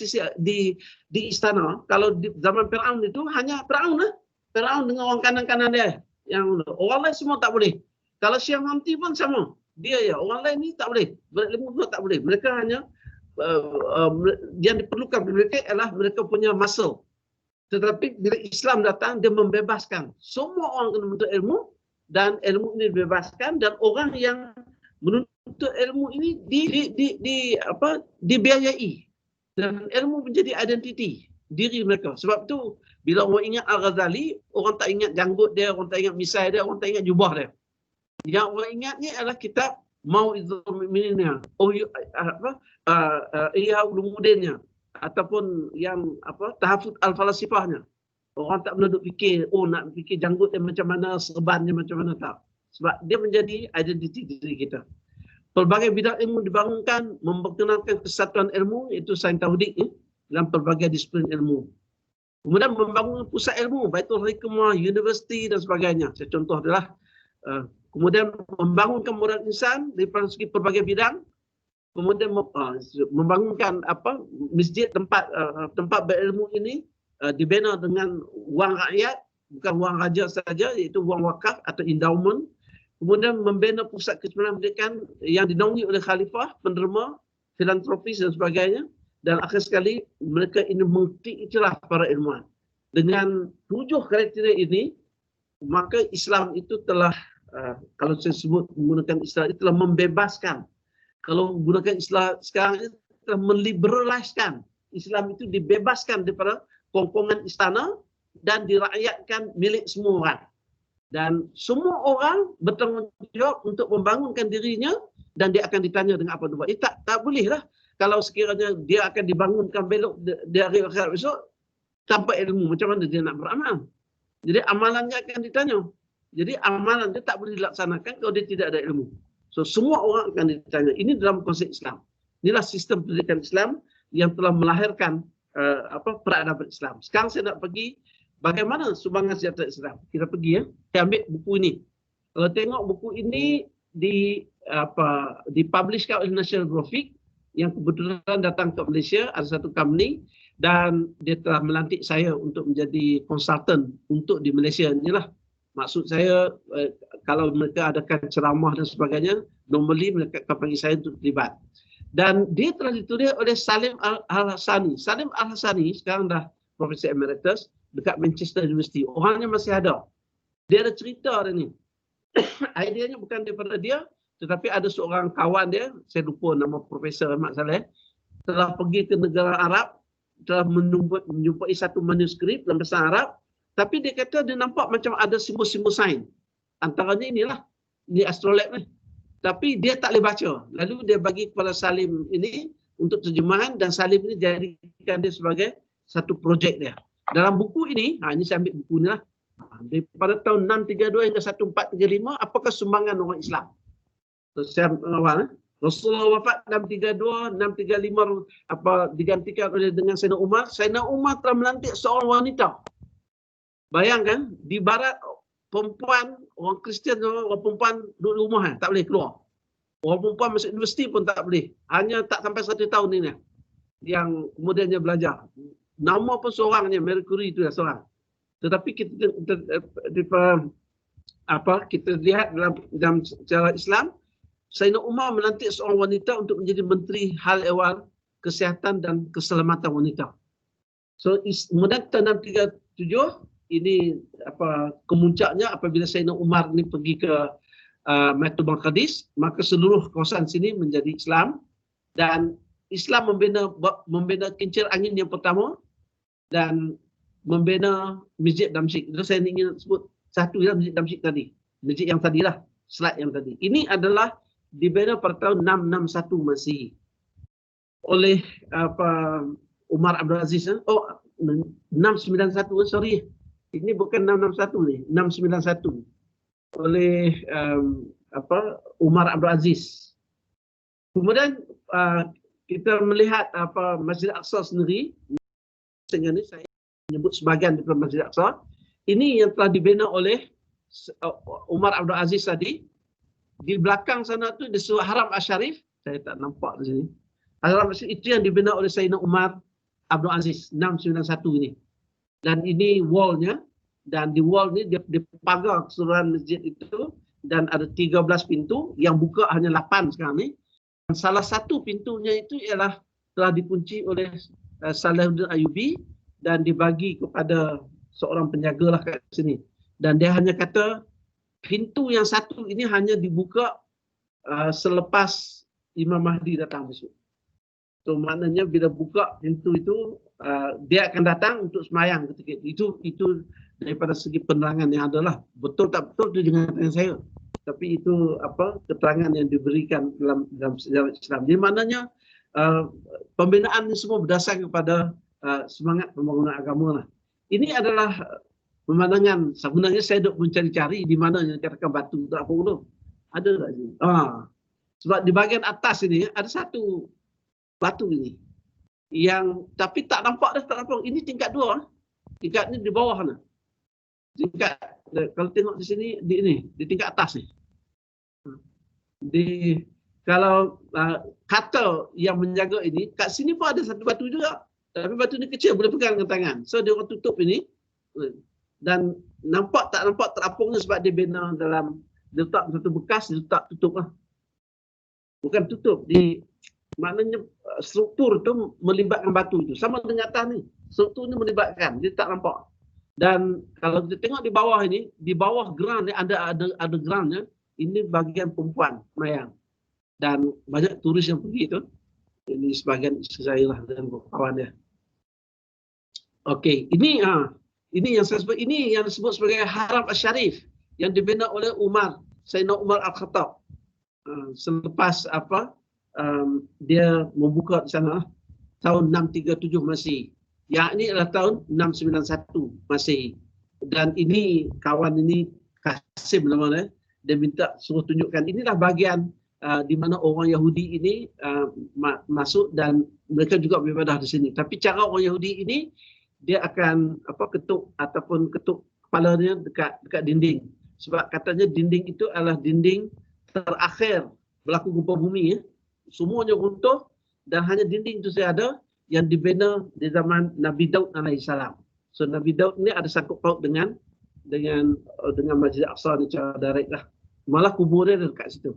istana. Kalau di zaman Firaun itu hanya Firaun lah. Firaun dengan orang kanan-kanan dia. Yang orang lain semua tak boleh. Kalau Syekh Hamdi pun sama. Dia ya, orang lain ni tak boleh. Berilmu pun tak boleh. Mereka hanya yang diperlukan mereka adalah mereka punya muscle. Tetapi bila Islam datang, dia membebaskan. Semua orang kena menuntut ilmu dan ilmu ini dibebaskan dan orang yang menuntut ilmu ini dibiayai. Dan ilmu menjadi identiti diri mereka. Sebab tu bila orang ingat Al-Ghazali, orang tak ingat janggut dia, orang tak ingat misai dia, orang tak ingat jubah dia. Yang orang ingatnya adalah kitab Mau'izul Mu'minina, Ihya Ulumuddinnya, ataupun yang Tahafut Al-Falasifahnya. Orang tak pernah duk fikir, nak fikir janggut dia macam mana, serbannya macam mana, tak. Sebab dia menjadi identiti diri kita. Pelbagai bidang ilmu dibangunkan, memperkenalkan kesatuan ilmu, iaitu sains tauhid dalam pelbagai disiplin ilmu. Kemudian membangun pusat ilmu, Baitul Hikmah, universiti dan sebagainya. Saya contoh adalah kemudian membangunkan modal insan dari segi pelbagai bidang. Kemudian membangunkan masjid tempat berilmu ini dibina dengan wang rakyat, bukan wang raja saja, iaitu wang wakaf atau endowment. Kemudian membina pusat kesimpulan pendidikan yang dinaungi oleh khalifah, penerima, filantropis dan sebagainya. Dan akhir sekali mereka ini mengikuti itulah para ilmuwan. Dengan 7 kriteria ini, maka Islam itu telah kalau saya sebut menggunakan istilah itu telah membebaskan. Kalau menggunakan istilah sekarang itu telah meliberaliskan. Islam itu dibebaskan daripada kongkongan istana dan dirakyatkan milik semua orang. Dan semua orang bertanggung jawab untuk membangunkan dirinya dan dia akan ditanya dengan apa dia buat. Tak boleh lah kalau sekiranya dia akan dibangunkan belok di hari akhirat besok tanpa ilmu. Macam mana dia nak beramal? Jadi amalannya akan ditanya. Jadi amalan dia tak boleh dilaksanakan kalau dia tidak ada ilmu. So semua orang akan ditanya. Ini dalam konsep Islam. Inilah sistem pendidikan Islam yang telah melahirkan peradaban Islam. Sekarang saya nak pergi bagaimana sumbangan sejahtera Islam. Kita pergi ya. Kita ambil buku ini. Kalau tengok buku ini dipublishkan oleh National Geographic yang kebetulan datang ke Malaysia, ada satu company dan dia telah melantik saya untuk menjadi konsultan untuk di Malaysia inilah. Maksud saya kalau mereka adakan ceramah dan sebagainya, normally mereka akan panggil saya untuk terlibat. Dan dia telah ditulis oleh Salim Al-Hassani. Salim Al-Hassani sekarang dah Profesor Emeritus dekat Manchester University. Orangnya masih ada. Dia ada cerita dia ni. Ideanya bukan daripada dia, tetapi ada seorang kawan dia, saya lupa nama Profesor Ahmad Saleh, telah pergi ke negara Arab, telah menjumpai satu manuskrip dalam bahasa Arab, tapi dia kata dia nampak macam ada simbol-simbol sains. Antaranya inilah, ini astrolab ni. Tapi dia tak boleh baca. Lalu dia bagi kepada Salim ini untuk terjemahan dan Salim ini jadikan dia sebagai satu projek dia. Dalam buku ini, ini saya ambil buku ni lah. Daripada tahun 632 hingga 1435, apakah sumbangan orang Islam? So, saya awal, Rasulullah wafat 632, 635 digantikan oleh dengan Sayyidina Umar. Sayyidina Umar telah melantik seorang wanita. Bayangkan, di barat perempuan, orang Kristian, orang perempuan duduk di rumah, tak boleh keluar. Orang perempuan masuk universiti pun tak boleh. Hanya tak sampai 1 tahun ini yang kemudiannya belajar. Nama pun seorangnya, Mercury itu seorang. Tetapi kita lihat dalam secara Islam, Sayyidina Umar melantik seorang wanita untuk menjadi Menteri Hal Ehwal Kesihatan dan Keselamatan Wanita. So, kemudian tahun 637, ini kemuncaknya apabila Sayyidina Umar ni pergi ke Baitul Maqdis, maka seluruh kawasan sini menjadi Islam dan Islam membina kincir angin yang pertama dan membina Masjid Damsyik. Itu saya ingin sebut satu ya, Masjid Damsyik tadi. Masjid yang tadilah, slide yang tadi. Ini adalah dibina pada tahun 661 Masihi oleh Umar Abdul Aziz. 691, sorry. Ini bukan 661 ni, 691 oleh Umar Abdul Aziz. Kemudian kita melihat Masjid Aqsa sendiri, sehingga ni saya menyebut sebahagian daripada Masjid Aqsa. Ini yang telah dibina oleh Umar Abdul Aziz tadi. Di belakang sana tu di Haram Asy-Syarif, saya tak nampak di sini. Haram Asy-Syarif itu yang dibina oleh Sayyidina Umar Abdul Aziz 691 ini. Dan ini wallnya, dan di wall ni dia pagar keseluruhan masjid itu dan ada 13 pintu, yang buka hanya 8 sekarang ni. Dan salah satu pintunya itu ialah telah dikunci oleh Salahuddin Ayyubi dan dibagi kepada seorang penjaga lah kat sini. Dan dia hanya kata pintu yang satu ini hanya dibuka selepas Imam Mahdi datang besok. So maknanya bila buka pintu itu dia akan datang untuk semayang ketika itu daripada segi penerangan yang adalah betul tak betul itu jangan tanya saya. Tapi itu keterangan yang diberikan dalam sejarah Islam. Jadi maknanya pembinaan ini semua berdasarkan kepada semangat pembangunan agama lah. Ini adalah pemandangan. Sebenarnya saya duk mencari-cari di mana yang dikatakan batu untuk apa dulu. Ada tak sini? Sebab di bahagian atas ini ada satu batu ini. Yang tapi tak nampak dah, tak nampak. Ini tingkat 2. Tingkat ni di bawah sana. Tingkat kalau tengok di sini di tingkat atas ni. Kalau kata yang menjaga ini, kat sini pun ada satu batu juga. Tapi batu ni kecil, boleh pegang dengan tangan. So dia orang tutup ini. Dan nampak tak nampak terapungnya sebab dia bina dalam, dia letak satu bekas, dia letak tutup lah. Bukan tutup, maknanya struktur tu melibatkan batu itu. Sama dengan atas ni, struktur ni melibatkan, dia tak nampak. Dan kalau kita tengok di bawah ini, di bawah ground ni ada groundnya, ini bahagian perempuan mayang. Dan banyak turis yang pergi tu. Ini sebahagian isteri saya lah dan kawan dia. Okey, ini yang saya sebut, ini yang disebut sebagai Haram Asy-Syarif yang dibina oleh Sayyidina Umar Al-Khattab. Selepas dia membuka di sana tahun 637 Masihi. Yang ini adalah tahun 691 Masihi. Dan ini kawan ini Kasim namanya, dia minta suruh tunjukkan inilah bahagian di mana orang Yahudi ini masuk dan mereka juga beribadah di sini. Tapi cara orang Yahudi ini dia akan ketuk ataupun ketuk kepalanya dekat dinding. Sebab katanya dinding itu adalah dinding terakhir berlaku gempa bumi. Semuanya runtuh dan hanya dinding itu saja ada yang dibina di zaman Nabi Daud alaihissalam. So Nabi Daud ini ada sangkut paut dengan dengan Masjid Aqsa ni cara direct lah. Malah kubur dia dekat situ.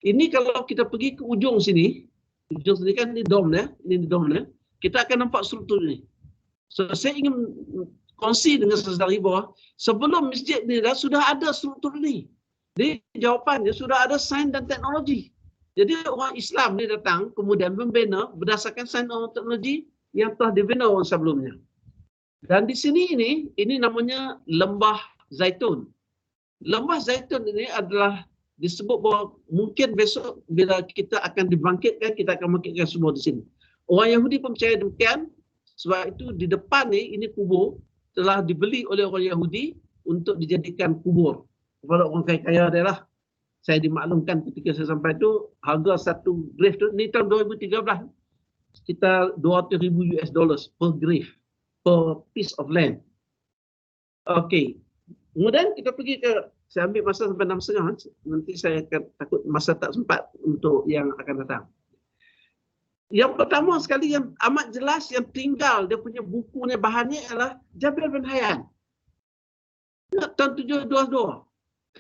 Ini kalau kita pergi ke ujung sini kan ni dom dia, kita akan nampak struktur ni. So saya ingin kongsi dengan saudari bawah, sebelum masjid ni dah sudah ada struktur ni. Jadi jawapannya sudah ada sains dan teknologi. Jadi orang Islam ni datang kemudian membina berdasarkan sains dan teknologi yang telah dibina orang sebelumnya. Dan di sini ini namanya Lembah Zaitun. Lembah Zaitun ini adalah disebut bahawa mungkin besok bila kita akan dibangkitkan, kita akan bangkitkan semua di sini. Orang Yahudi pun percaya demikian. Sebab itu di depan ini kubur telah dibeli oleh orang Yahudi untuk dijadikan kubur kepada orang kaya-kaya dia lah. Saya dimaklumkan ketika saya sampai tu, harga satu grave tu, ni tahun 2013, sekitar $200,000 per grave, per piece of land. Okey. Kemudian kita pergi ke, saya ambil masa sampai 6.30, nanti saya akan takut masa tak sempat untuk yang akan datang. Yang pertama sekali yang amat jelas yang tinggal dia punya buku ni bahannya adalah Jabir bin Hayyan. Tahun 722.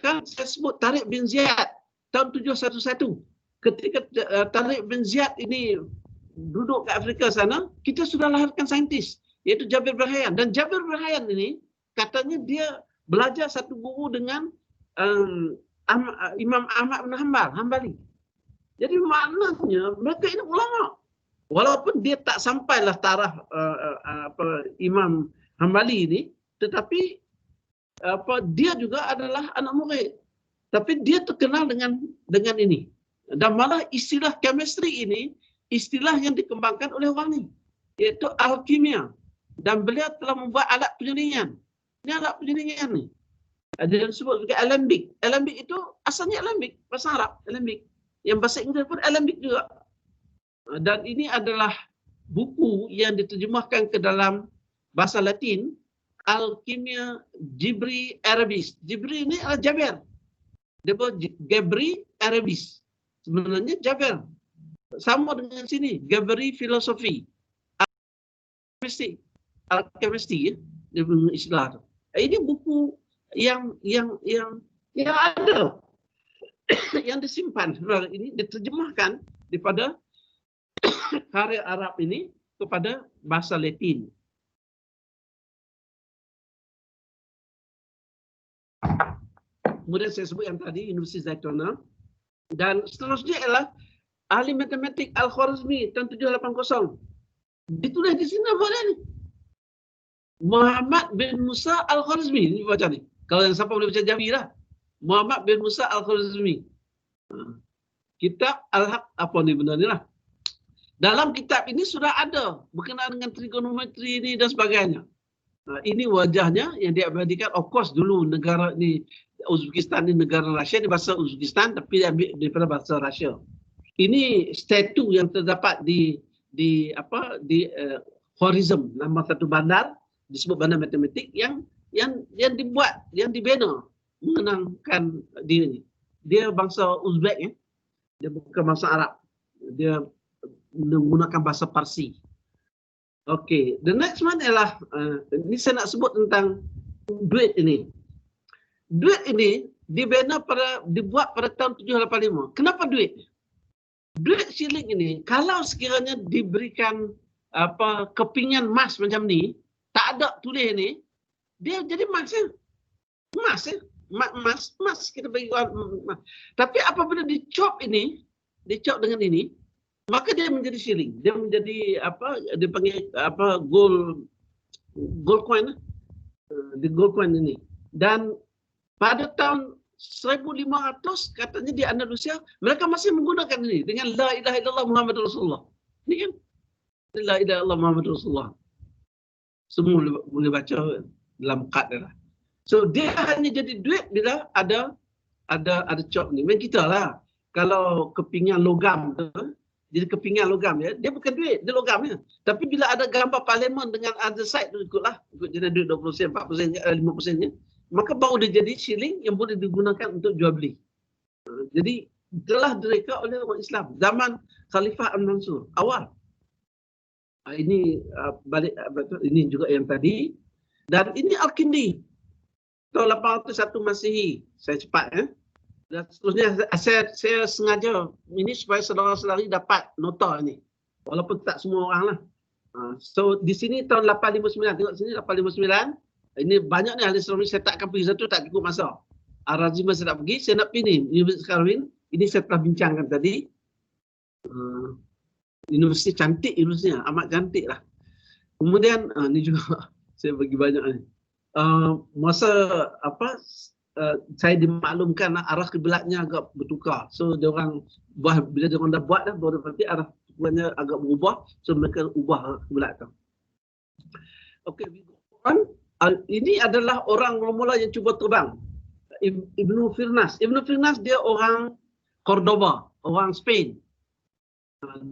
Kan saya sebut Tariq bin Ziyad tahun 711. Ketika Tariq bin Ziyad ini duduk ke Afrika sana, kita sudah lahirkan saintis iaitu Jabir bin Hayyan. Dan Jabir bin Hayyan ini katanya dia belajar satu guru dengan Imam Ahmad bin Hanbali. Jadi maknanya mereka ini ulama. Walaupun dia tak sampailah taraf Imam Hanbali ini, tetapi dia juga adalah anak murid. Tapi dia terkenal dengan ini. Dan malah istilah chemistry ini istilah yang dikembangkan oleh orang ni, iaitu alkimia. Dan beliau telah membuat alat penyaringan. Ini alat penyaringan ni. Dia disebut sebagai alembic. Alembic itu asalnya alembic, bahasa Arab, alembic. Yang bahasa Inggeris pun alembic juga. Dan ini adalah buku yang diterjemahkan ke dalam bahasa Latin, Alkimia Jibri Arabis. Jibri ini adalah Jabir. Dia buat Jabri Arabis. Sebenarnya Jabir. Sama dengan sini, Jabri Filosofi. Alkimistri, dia punya istilah tu. Ini buku yang ada, yang disimpan. Ini diterjemahkan daripada karya Arab ini kepada bahasa Latin. Kemudian saya sebut yang tadi, Universiti Zaituna. Dan seterusnya adalah ahli matematik Al-Khwarizmi tahun 780. Ditulis di sini apa dia ni? Muhammad bin Musa Al-Khwarizmi. Ini baca ni. Kalau yang siapa boleh baca Jawi lah. Muhammad bin Musa Al-Khwarizmi. Kitab Al-Haq, apa ni benda ni lah. Dalam kitab ini sudah ada berkenaan dengan trigonometri ini dan sebagainya. Ini wajahnya yang diabadikan. Of course dulu negara ni, Uzbekistan ni negara Rusia, di bahasa Uzbekistan tapi diambil daripada bahasa Rusia. Ini statu yang terdapat di Khwarizm, nama satu bandar disebut bandar matematik yang dibuat, yang dibina mengenangkan dia ni. Dia bangsa Uzbek ya. Dia bukan bangsa Arab. Dia menggunakan bahasa Parsi. Okey, the next one ialah ini saya nak sebut tentang duit ini. Duit ini dibuat pada tahun 785. Kenapa duit? Duit shilling ini kalau sekiranya diberikan kepingan emas macam ni, tak ada tulis ni, dia jadi emas ya. Emas ya. Emas kita bagi emas. Tapi apabila dicop ini, dicop dengan ini, maka dia menjadi shilling. Dia menjadi dia panggil gold coin. The gold coin ini. Dan pada tahun 1500 katanya di Andalusia mereka masih menggunakan ini dengan la ilaha illallah Muhammad Rasulullah. Ini kan la ilaha illallah Muhammad Rasulullah. Semua boleh baca dalam kad dia lah. So dia hanya jadi duit bila ada cop ni. Memang kita lah kalau kepingan logam tu, jadi kepingan logam ya, dia bukan duit, dia logam ya. Tapi bila ada gambar parlimen dengan other side tu ikut jadi duit 20%, 4%, 5% nya, maka baru dia jadi shilling yang boleh digunakan untuk jual beli. Jadi telah direka oleh orang Islam zaman Khalifah Al-Mansur awal. Ini balik ini juga yang tadi, dan ini Al-Kindi tahun 801 Masihi. Saya cepat Dan seterusnya saya sengaja ini supaya saudara-saudari dapat nota ini. Walaupun tak semua orang lah. So di sini tahun 859, tengok sini 859. Ini banyak ni ahli astronomi, saya tak akan pergi satu, tak cukup masa. Al-Razimah saya tak pergi, saya nak pergi ni, Universiti Darwin. Ini saya telah bincangkan tadi. Universiti cantik, universitinya amat cantik lah. Kemudian ni juga saya bagi banyak ni. Masa saya dimaklumkan arah kiblatnya agak bertukar. So dia orang bila dia orang dah buat dah, baru nanti arah kiblatnya agak berubah. So mereka ubah kiblat tu. Okey, ini adalah orang mula-mula yang cuba terbang. Ibnu Firnas. Ibnu Firnas dia orang Cordoba, orang Spain.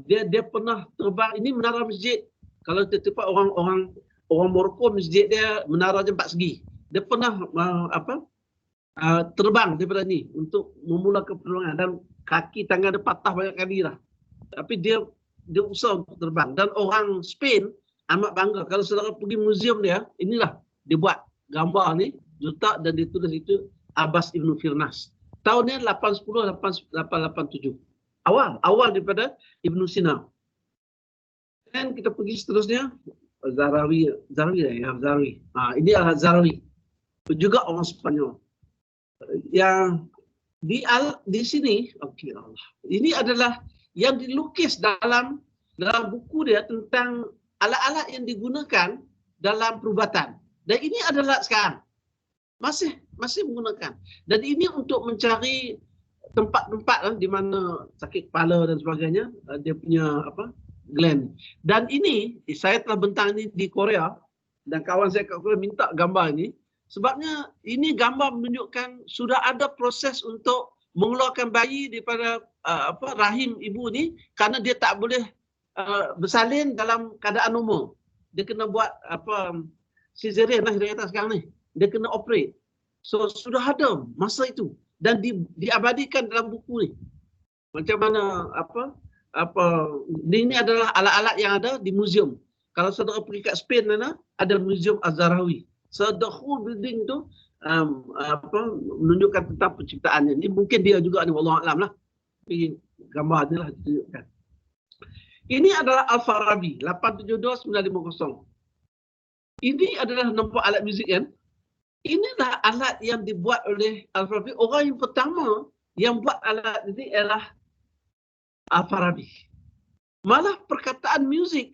Dia pernah terbang. Ini menara masjid. Kalau tempat orang Morocco, masjid dia menara je 4 segi. Dia pernah terbang daripada ni untuk memulakan penerbangan dan kaki tangan dia patah banyak kali lah. Tapi dia usaha untuk terbang. Dan orang Spain amat bangga. Kalau saudara pergi muzium dia, inilah dia buat gambar ni, letak dan ditulis itu Abbas Ibnu Firnas. Tahunnya 810, 887. Awal daripada Ibnu Sina. Dan kita pergi seterusnya Zarawi. Ini adalah Zarawi. Juga orang Spanyol. Yang di sini, okey Allah. Ini adalah yang dilukis dalam buku dia tentang alat-alat yang digunakan dalam perubatan. Dan ini adalah sekarang masih menggunakan. Dan ini untuk mencari tempat-tempat di mana sakit kepala dan sebagainya, dia punya gland. Dan ini saya telah bentang ini di Korea dan kawan saya kat Korea minta gambar ini sebabnya ini gambar menunjukkan sudah ada proses untuk mengeluarkan bayi daripada rahim ibu ni kerana dia tak boleh bersalin dalam keadaan normal. Dia kena buat cesarean lah dia kata sekarang ni. Dia kena operate. So sudah ada masa itu dan diabadikan dalam buku ni. Macam mana ini adalah alat-alat yang ada di muzium. Kalau saudara pergi kat Spain ada muzium Az-Zahrawi. So the whole building tu menunjukkan tentang penciptaannya. Ini mungkin dia juga ni, wallahu a'lam lah. Tapi gambar ni lah ditunjukkan. Ini adalah Al-Farabi 872-950. Ini adalah nampak alat muzik kan? Inilah alat yang dibuat oleh Al-Farabi. Orang yang pertama yang buat alat ini ialah Al-Farabi. Malah perkataan muzik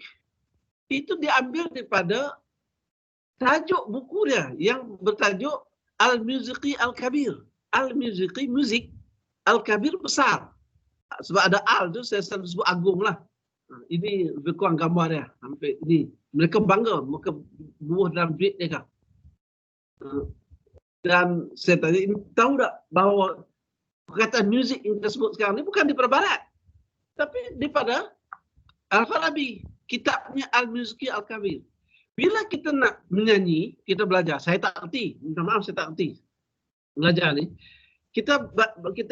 itu diambil daripada tajuk buku dia yang bertajuk Al-Muziqi Al-Kabir. Al-Muziqi, muzik, Al-Kabir besar. Sebab ada Al tu saya selalu sebut agung lah. Ini lebih kurang gambar dia. Hampir ini. Mereka bangga. Mereka buah dalam duit mereka. Dan saya tanya, tahu tak bahawa perkataan muzik yang kita sebut sekarang ni bukan daripada Barat. Tapi daripada Al-Farabi. Kitabnya Al-Muziqi Al-Kabir. Bila kita nak menyanyi, kita belajar. Saya tak erti. Minta maaf, saya tak erti. Belajar ni. Kita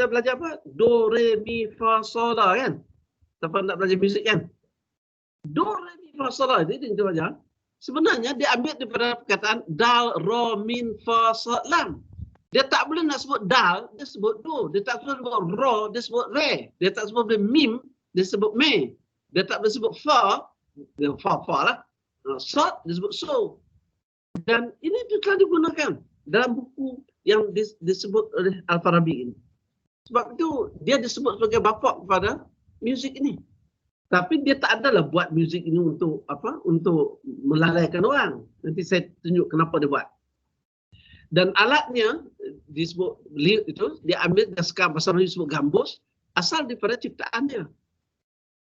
belajar apa? Do, re, mi, fa, sol, la kan? Siapa nak belajar muzik kan? Do, re, mi, fa, sol, la. Itu kita belajar. Sebenarnya dia ambil daripada perkataan dal, ro, min, fa, sol, lam. Dia tak boleh nak sebut dal, dia sebut do. Dia tak boleh sebut ro, dia sebut re. Dia tak sebut mim, dia sebut me. Dia tak boleh sebut fa, dia fa lah. Sol, dia sebut so. Dan ini telah digunakan dalam buku yang disebut oleh Al-Farabi ini. Sebab itu dia disebut sebagai bapa kepada muzik ini. Tapi dia tak adalah buat muzik ini untuk untuk melalaikan orang. Nanti saya tunjuk kenapa dia buat. Dan alatnya disebut liut itu dia ambil sekarang bahasa Melayu disebut gambus asal daripada ciptaannya.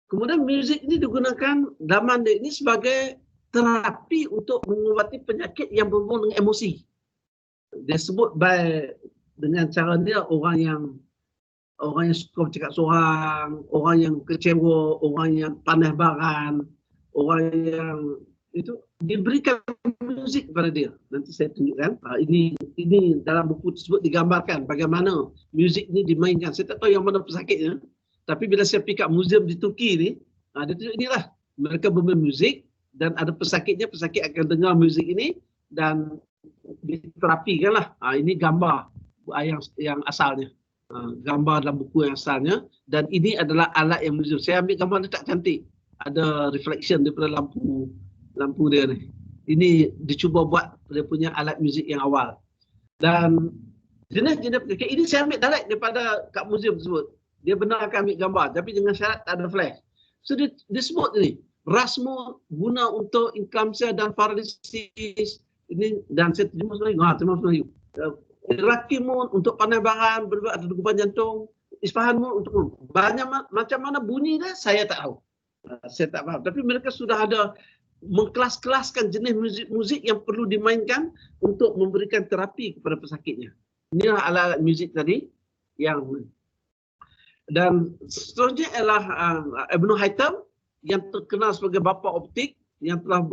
Kemudian muzik ini digunakan zaman dia ini sebagai terapi untuk mengubati penyakit yang berhubungan dengan emosi. Dia sebut dengan cara dia orang yang suka bercakap seorang, orang yang kecewa, orang yang panas baran, orang yang itu diberikan muzik kepada dia. Nanti saya tunjukkan. Ini dalam buku tersebut digambarkan bagaimana muzik ini dimainkan. Saya tak tahu yang mana pesakitnya. Tapi bila saya pergi kat muzium di Turki ni, dia tunjuk inilah. Mereka bermain muzik dan ada pesakitnya, pesakit akan dengar muzik ini dan diterapikan lah. Ini gambar yang asalnya. Gambar dalam buku yang asalnya. Dan ini adalah alat yang museum. Saya ambil gambar dia tak cantik. Ada reflection daripada lampu dia ni. Ini dicuba buat dia punya alat muzik yang awal. Dan jenis-jenis ini saya ambil direct daripada kat museum tersebut. Dia benar akan ambil gambar tapi dengan syarat tak ada flash. So dia sebut ni, rasmu guna untuk inklamsia dan paralisis ini, dan saya terjemah Melayu. Rakimu untuk pandai bahan, berbuat degupan jantung, ispahanmu untuk banyak macam mana bunyi dia saya tak tahu. Saya tak faham. Tapi mereka sudah ada mengkelas-kelaskan jenis muzik yang perlu dimainkan untuk memberikan terapi kepada pesakitnya. Inilah alat-alat muzik tadi yang, dan seterusnya ialah Ibn Haytham yang terkenal sebagai bapa optik yang telah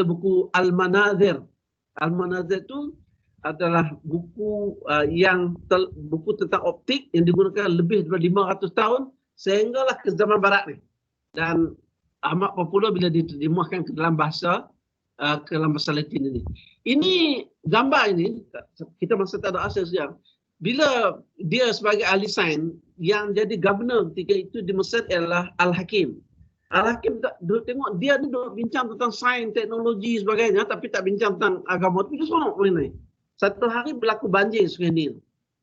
buku Al-Manazir. Al-Manazir itu adalah buku buku tentang optik yang digunakan lebih daripada 500 tahun sehinggalah ke zaman barat ni. Dan amat popular bila diterjemahkan ke dalam bahasa Latin ini. Ini gambar ini kita masa tak ada asal sejarah. Bila dia sebagai ahli sains yang jadi governor ketika itu di Mesir ialah Al-Hakim. Al-Hakim tengok dia duduk bincang tentang sains, teknologi sebagainya tapi tak bincang tentang agama. Tapi dia seronok mengenai. Satu hari berlaku banjir Sungai Nil.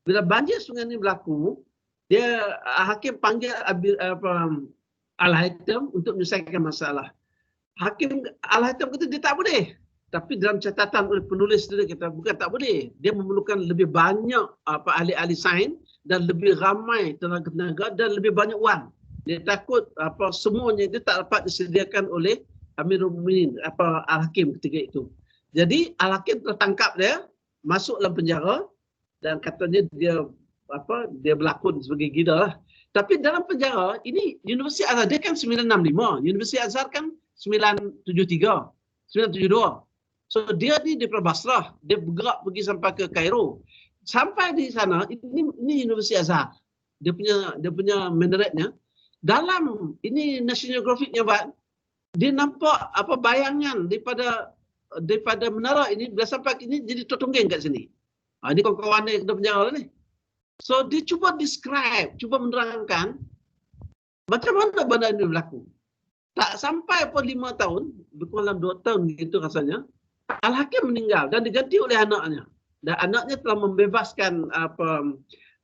Bila banjir Sungai Nil berlaku, dia Hakim panggil Al-Haytham untuk menyelesaikan masalah. Hakim Al-Haytham kata dia tak boleh. Tapi dalam catatan oleh penulis dia kata bukan tak boleh. Dia memerlukan lebih banyak ahli-ahli sains dan lebih ramai tenaga-tenaga dan lebih banyak wang. Dia takut semuanya itu tak dapat disediakan oleh Amirul Mukminin Al-Hakim ketika itu. Jadi Al-Hakim tertangkap dia, masuk dalam penjara dan katanya dia berlakon sebagai gila lah. Tapi dalam penjara ini Universiti Azhar dia kan 965, Universiti Azhar kan 973, 972. So dia ni daripada Basrah, dia bergerak pergi sampai ke Kairo. Sampai di sana ini Universiti Azhar. Dia punya minaretnya dalam ini National Geographic-nya buat, dia nampak bayangan daripada menara ini bila sampai ini jadi tertungging kat sini. Ini kawan-kawan dia kena penjara ni. So dia cuba describe, cuba menerangkan macam mana benda ini berlaku. Tak sampai 5 tahun, berkurang 2 tahun gitu rasanya, Al-Hakim meninggal dan diganti oleh anaknya. Dan anaknya telah membebaskan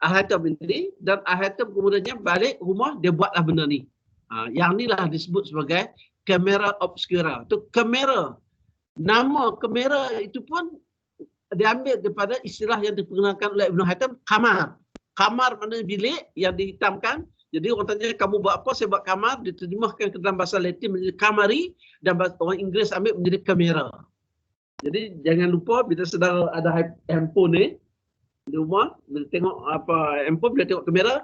Al-Haytham ini dan Al-Haytham kemudiannya balik rumah dia buatlah benda ni. Yang inilah disebut sebagai kamera obscura. Itu kamera. Nama kamera itu pun diambil daripada istilah yang diperkenalkan oleh Ibn Haytham, kamar. Kamar maknanya bilik yang dihitamkan. Jadi orang tanya kamu buat apa? Saya buat kamar. Diterjemahkan ke dalam bahasa Latin menjadi kamari dan orang Inggeris ambil menjadi kamera. Jadi jangan lupa bila sedang ada handphone ni di rumah, bila tengok handphone, bila tengok kamera,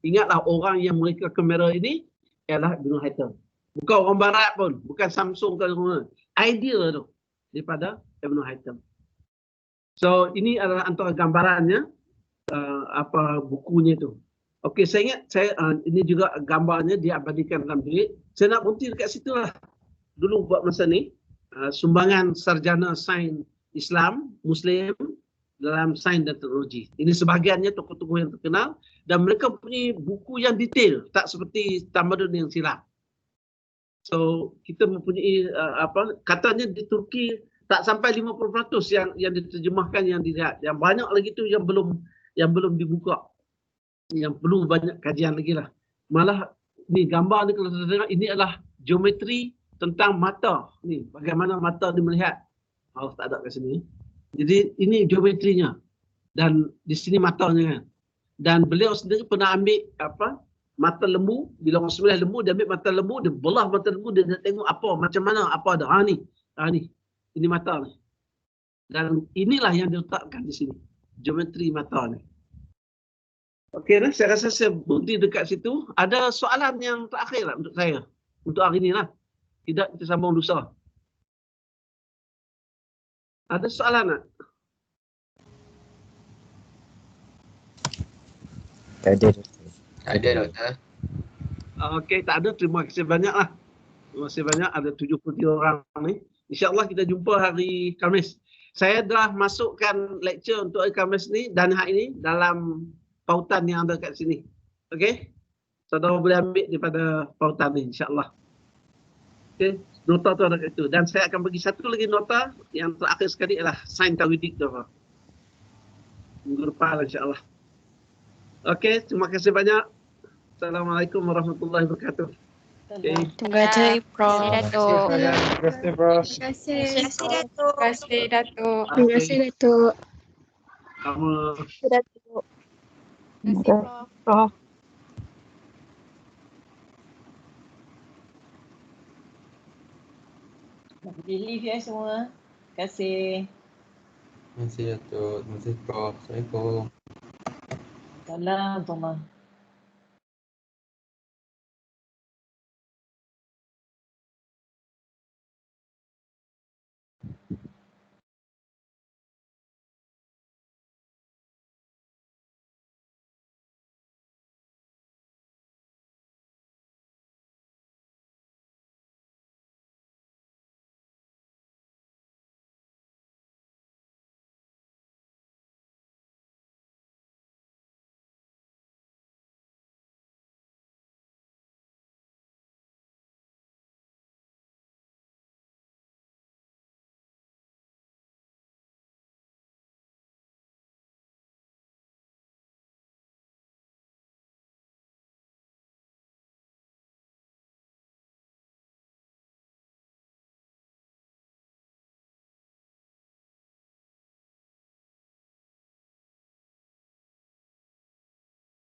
ingatlah orang yang mereka kamera ini ialah Ibn Haytham. Bukan orang barat pun, bukan Samsung ke mana. Idea tu daripada Ibn Haytham. So ini adalah antara gambarannya bukunya tu. Okey, saya ingat ini juga gambarnya diabadikan dalam bilik. Saya nak berhenti dekat situ lah dulu buat masa ni. Sumbangan sarjana sains Islam Muslim dalam sains dan teknologi. Ini sebahagiannya tokoh-tokoh yang terkenal dan mereka punya buku yang detail, tak seperti tamadun yang silap. So kita mempunyai katanya di Turki tak sampai 50% yang diterjemahkan yang dilihat. Yang banyak lagi tu yang belum dibuka. Yang perlu banyak kajian lagi lah. Malah ni gambar ni kalau saya tengok ini adalah geometri tentang mata. Ni bagaimana mata ni melihat. Tak ada kat sini. Jadi ini geometrinya. Dan di sini matanya kan. Dan beliau sendiri pernah ambil mata lembu. Bila orang sembelih lembu, dia ambil mata lembu, dia belah mata lembu, dia tengok macam mana, apa ada. Ni. Ini mata ni. Dan inilah yang diletakkan di sini. Geometri mata ni. Okey, saya rasa saya berhenti dekat situ. Ada soalan yang terakhir lah untuk saya. Untuk hari ini lah. Tidak kita sambung lusa. Ada soalan tak? Tak ada. Tak ada, Doktor. Okey, tak ada. Terima kasih banyak lah. Terima kasih banyak. Ada 73 orang ni. InsyaAllah kita jumpa hari Khamis. Saya telah masukkan lecture untuk Khamis ni dan hari ini dalam pautan yang ada kat sini. Okey? Saudara boleh ambil daripada pautan ni insya-Allah. Okey, nota tu ada kat itu. Dan saya akan bagi satu lagi nota yang terakhir sekali ialah sains tauhidik tu. Minggu depan insya-Allah. Okey, terima kasih banyak. Assalamualaikum warahmatullahi wabarakatuh. Okay. Terima kasih, Prof. Terima kasih, Datuk. Terima kasih, Prof. Terima kasih. Terima kasih, Datuk. Terima kasih, Datuk. Terima kasih, Datuk. Kamu Datuk. Terima kasih, Prof. Nak pergi leave ya semua. Terima kasih. Terima kasih, Datuk. Terima kasih, Prof. Assalamualaikum. Salam, Thomas.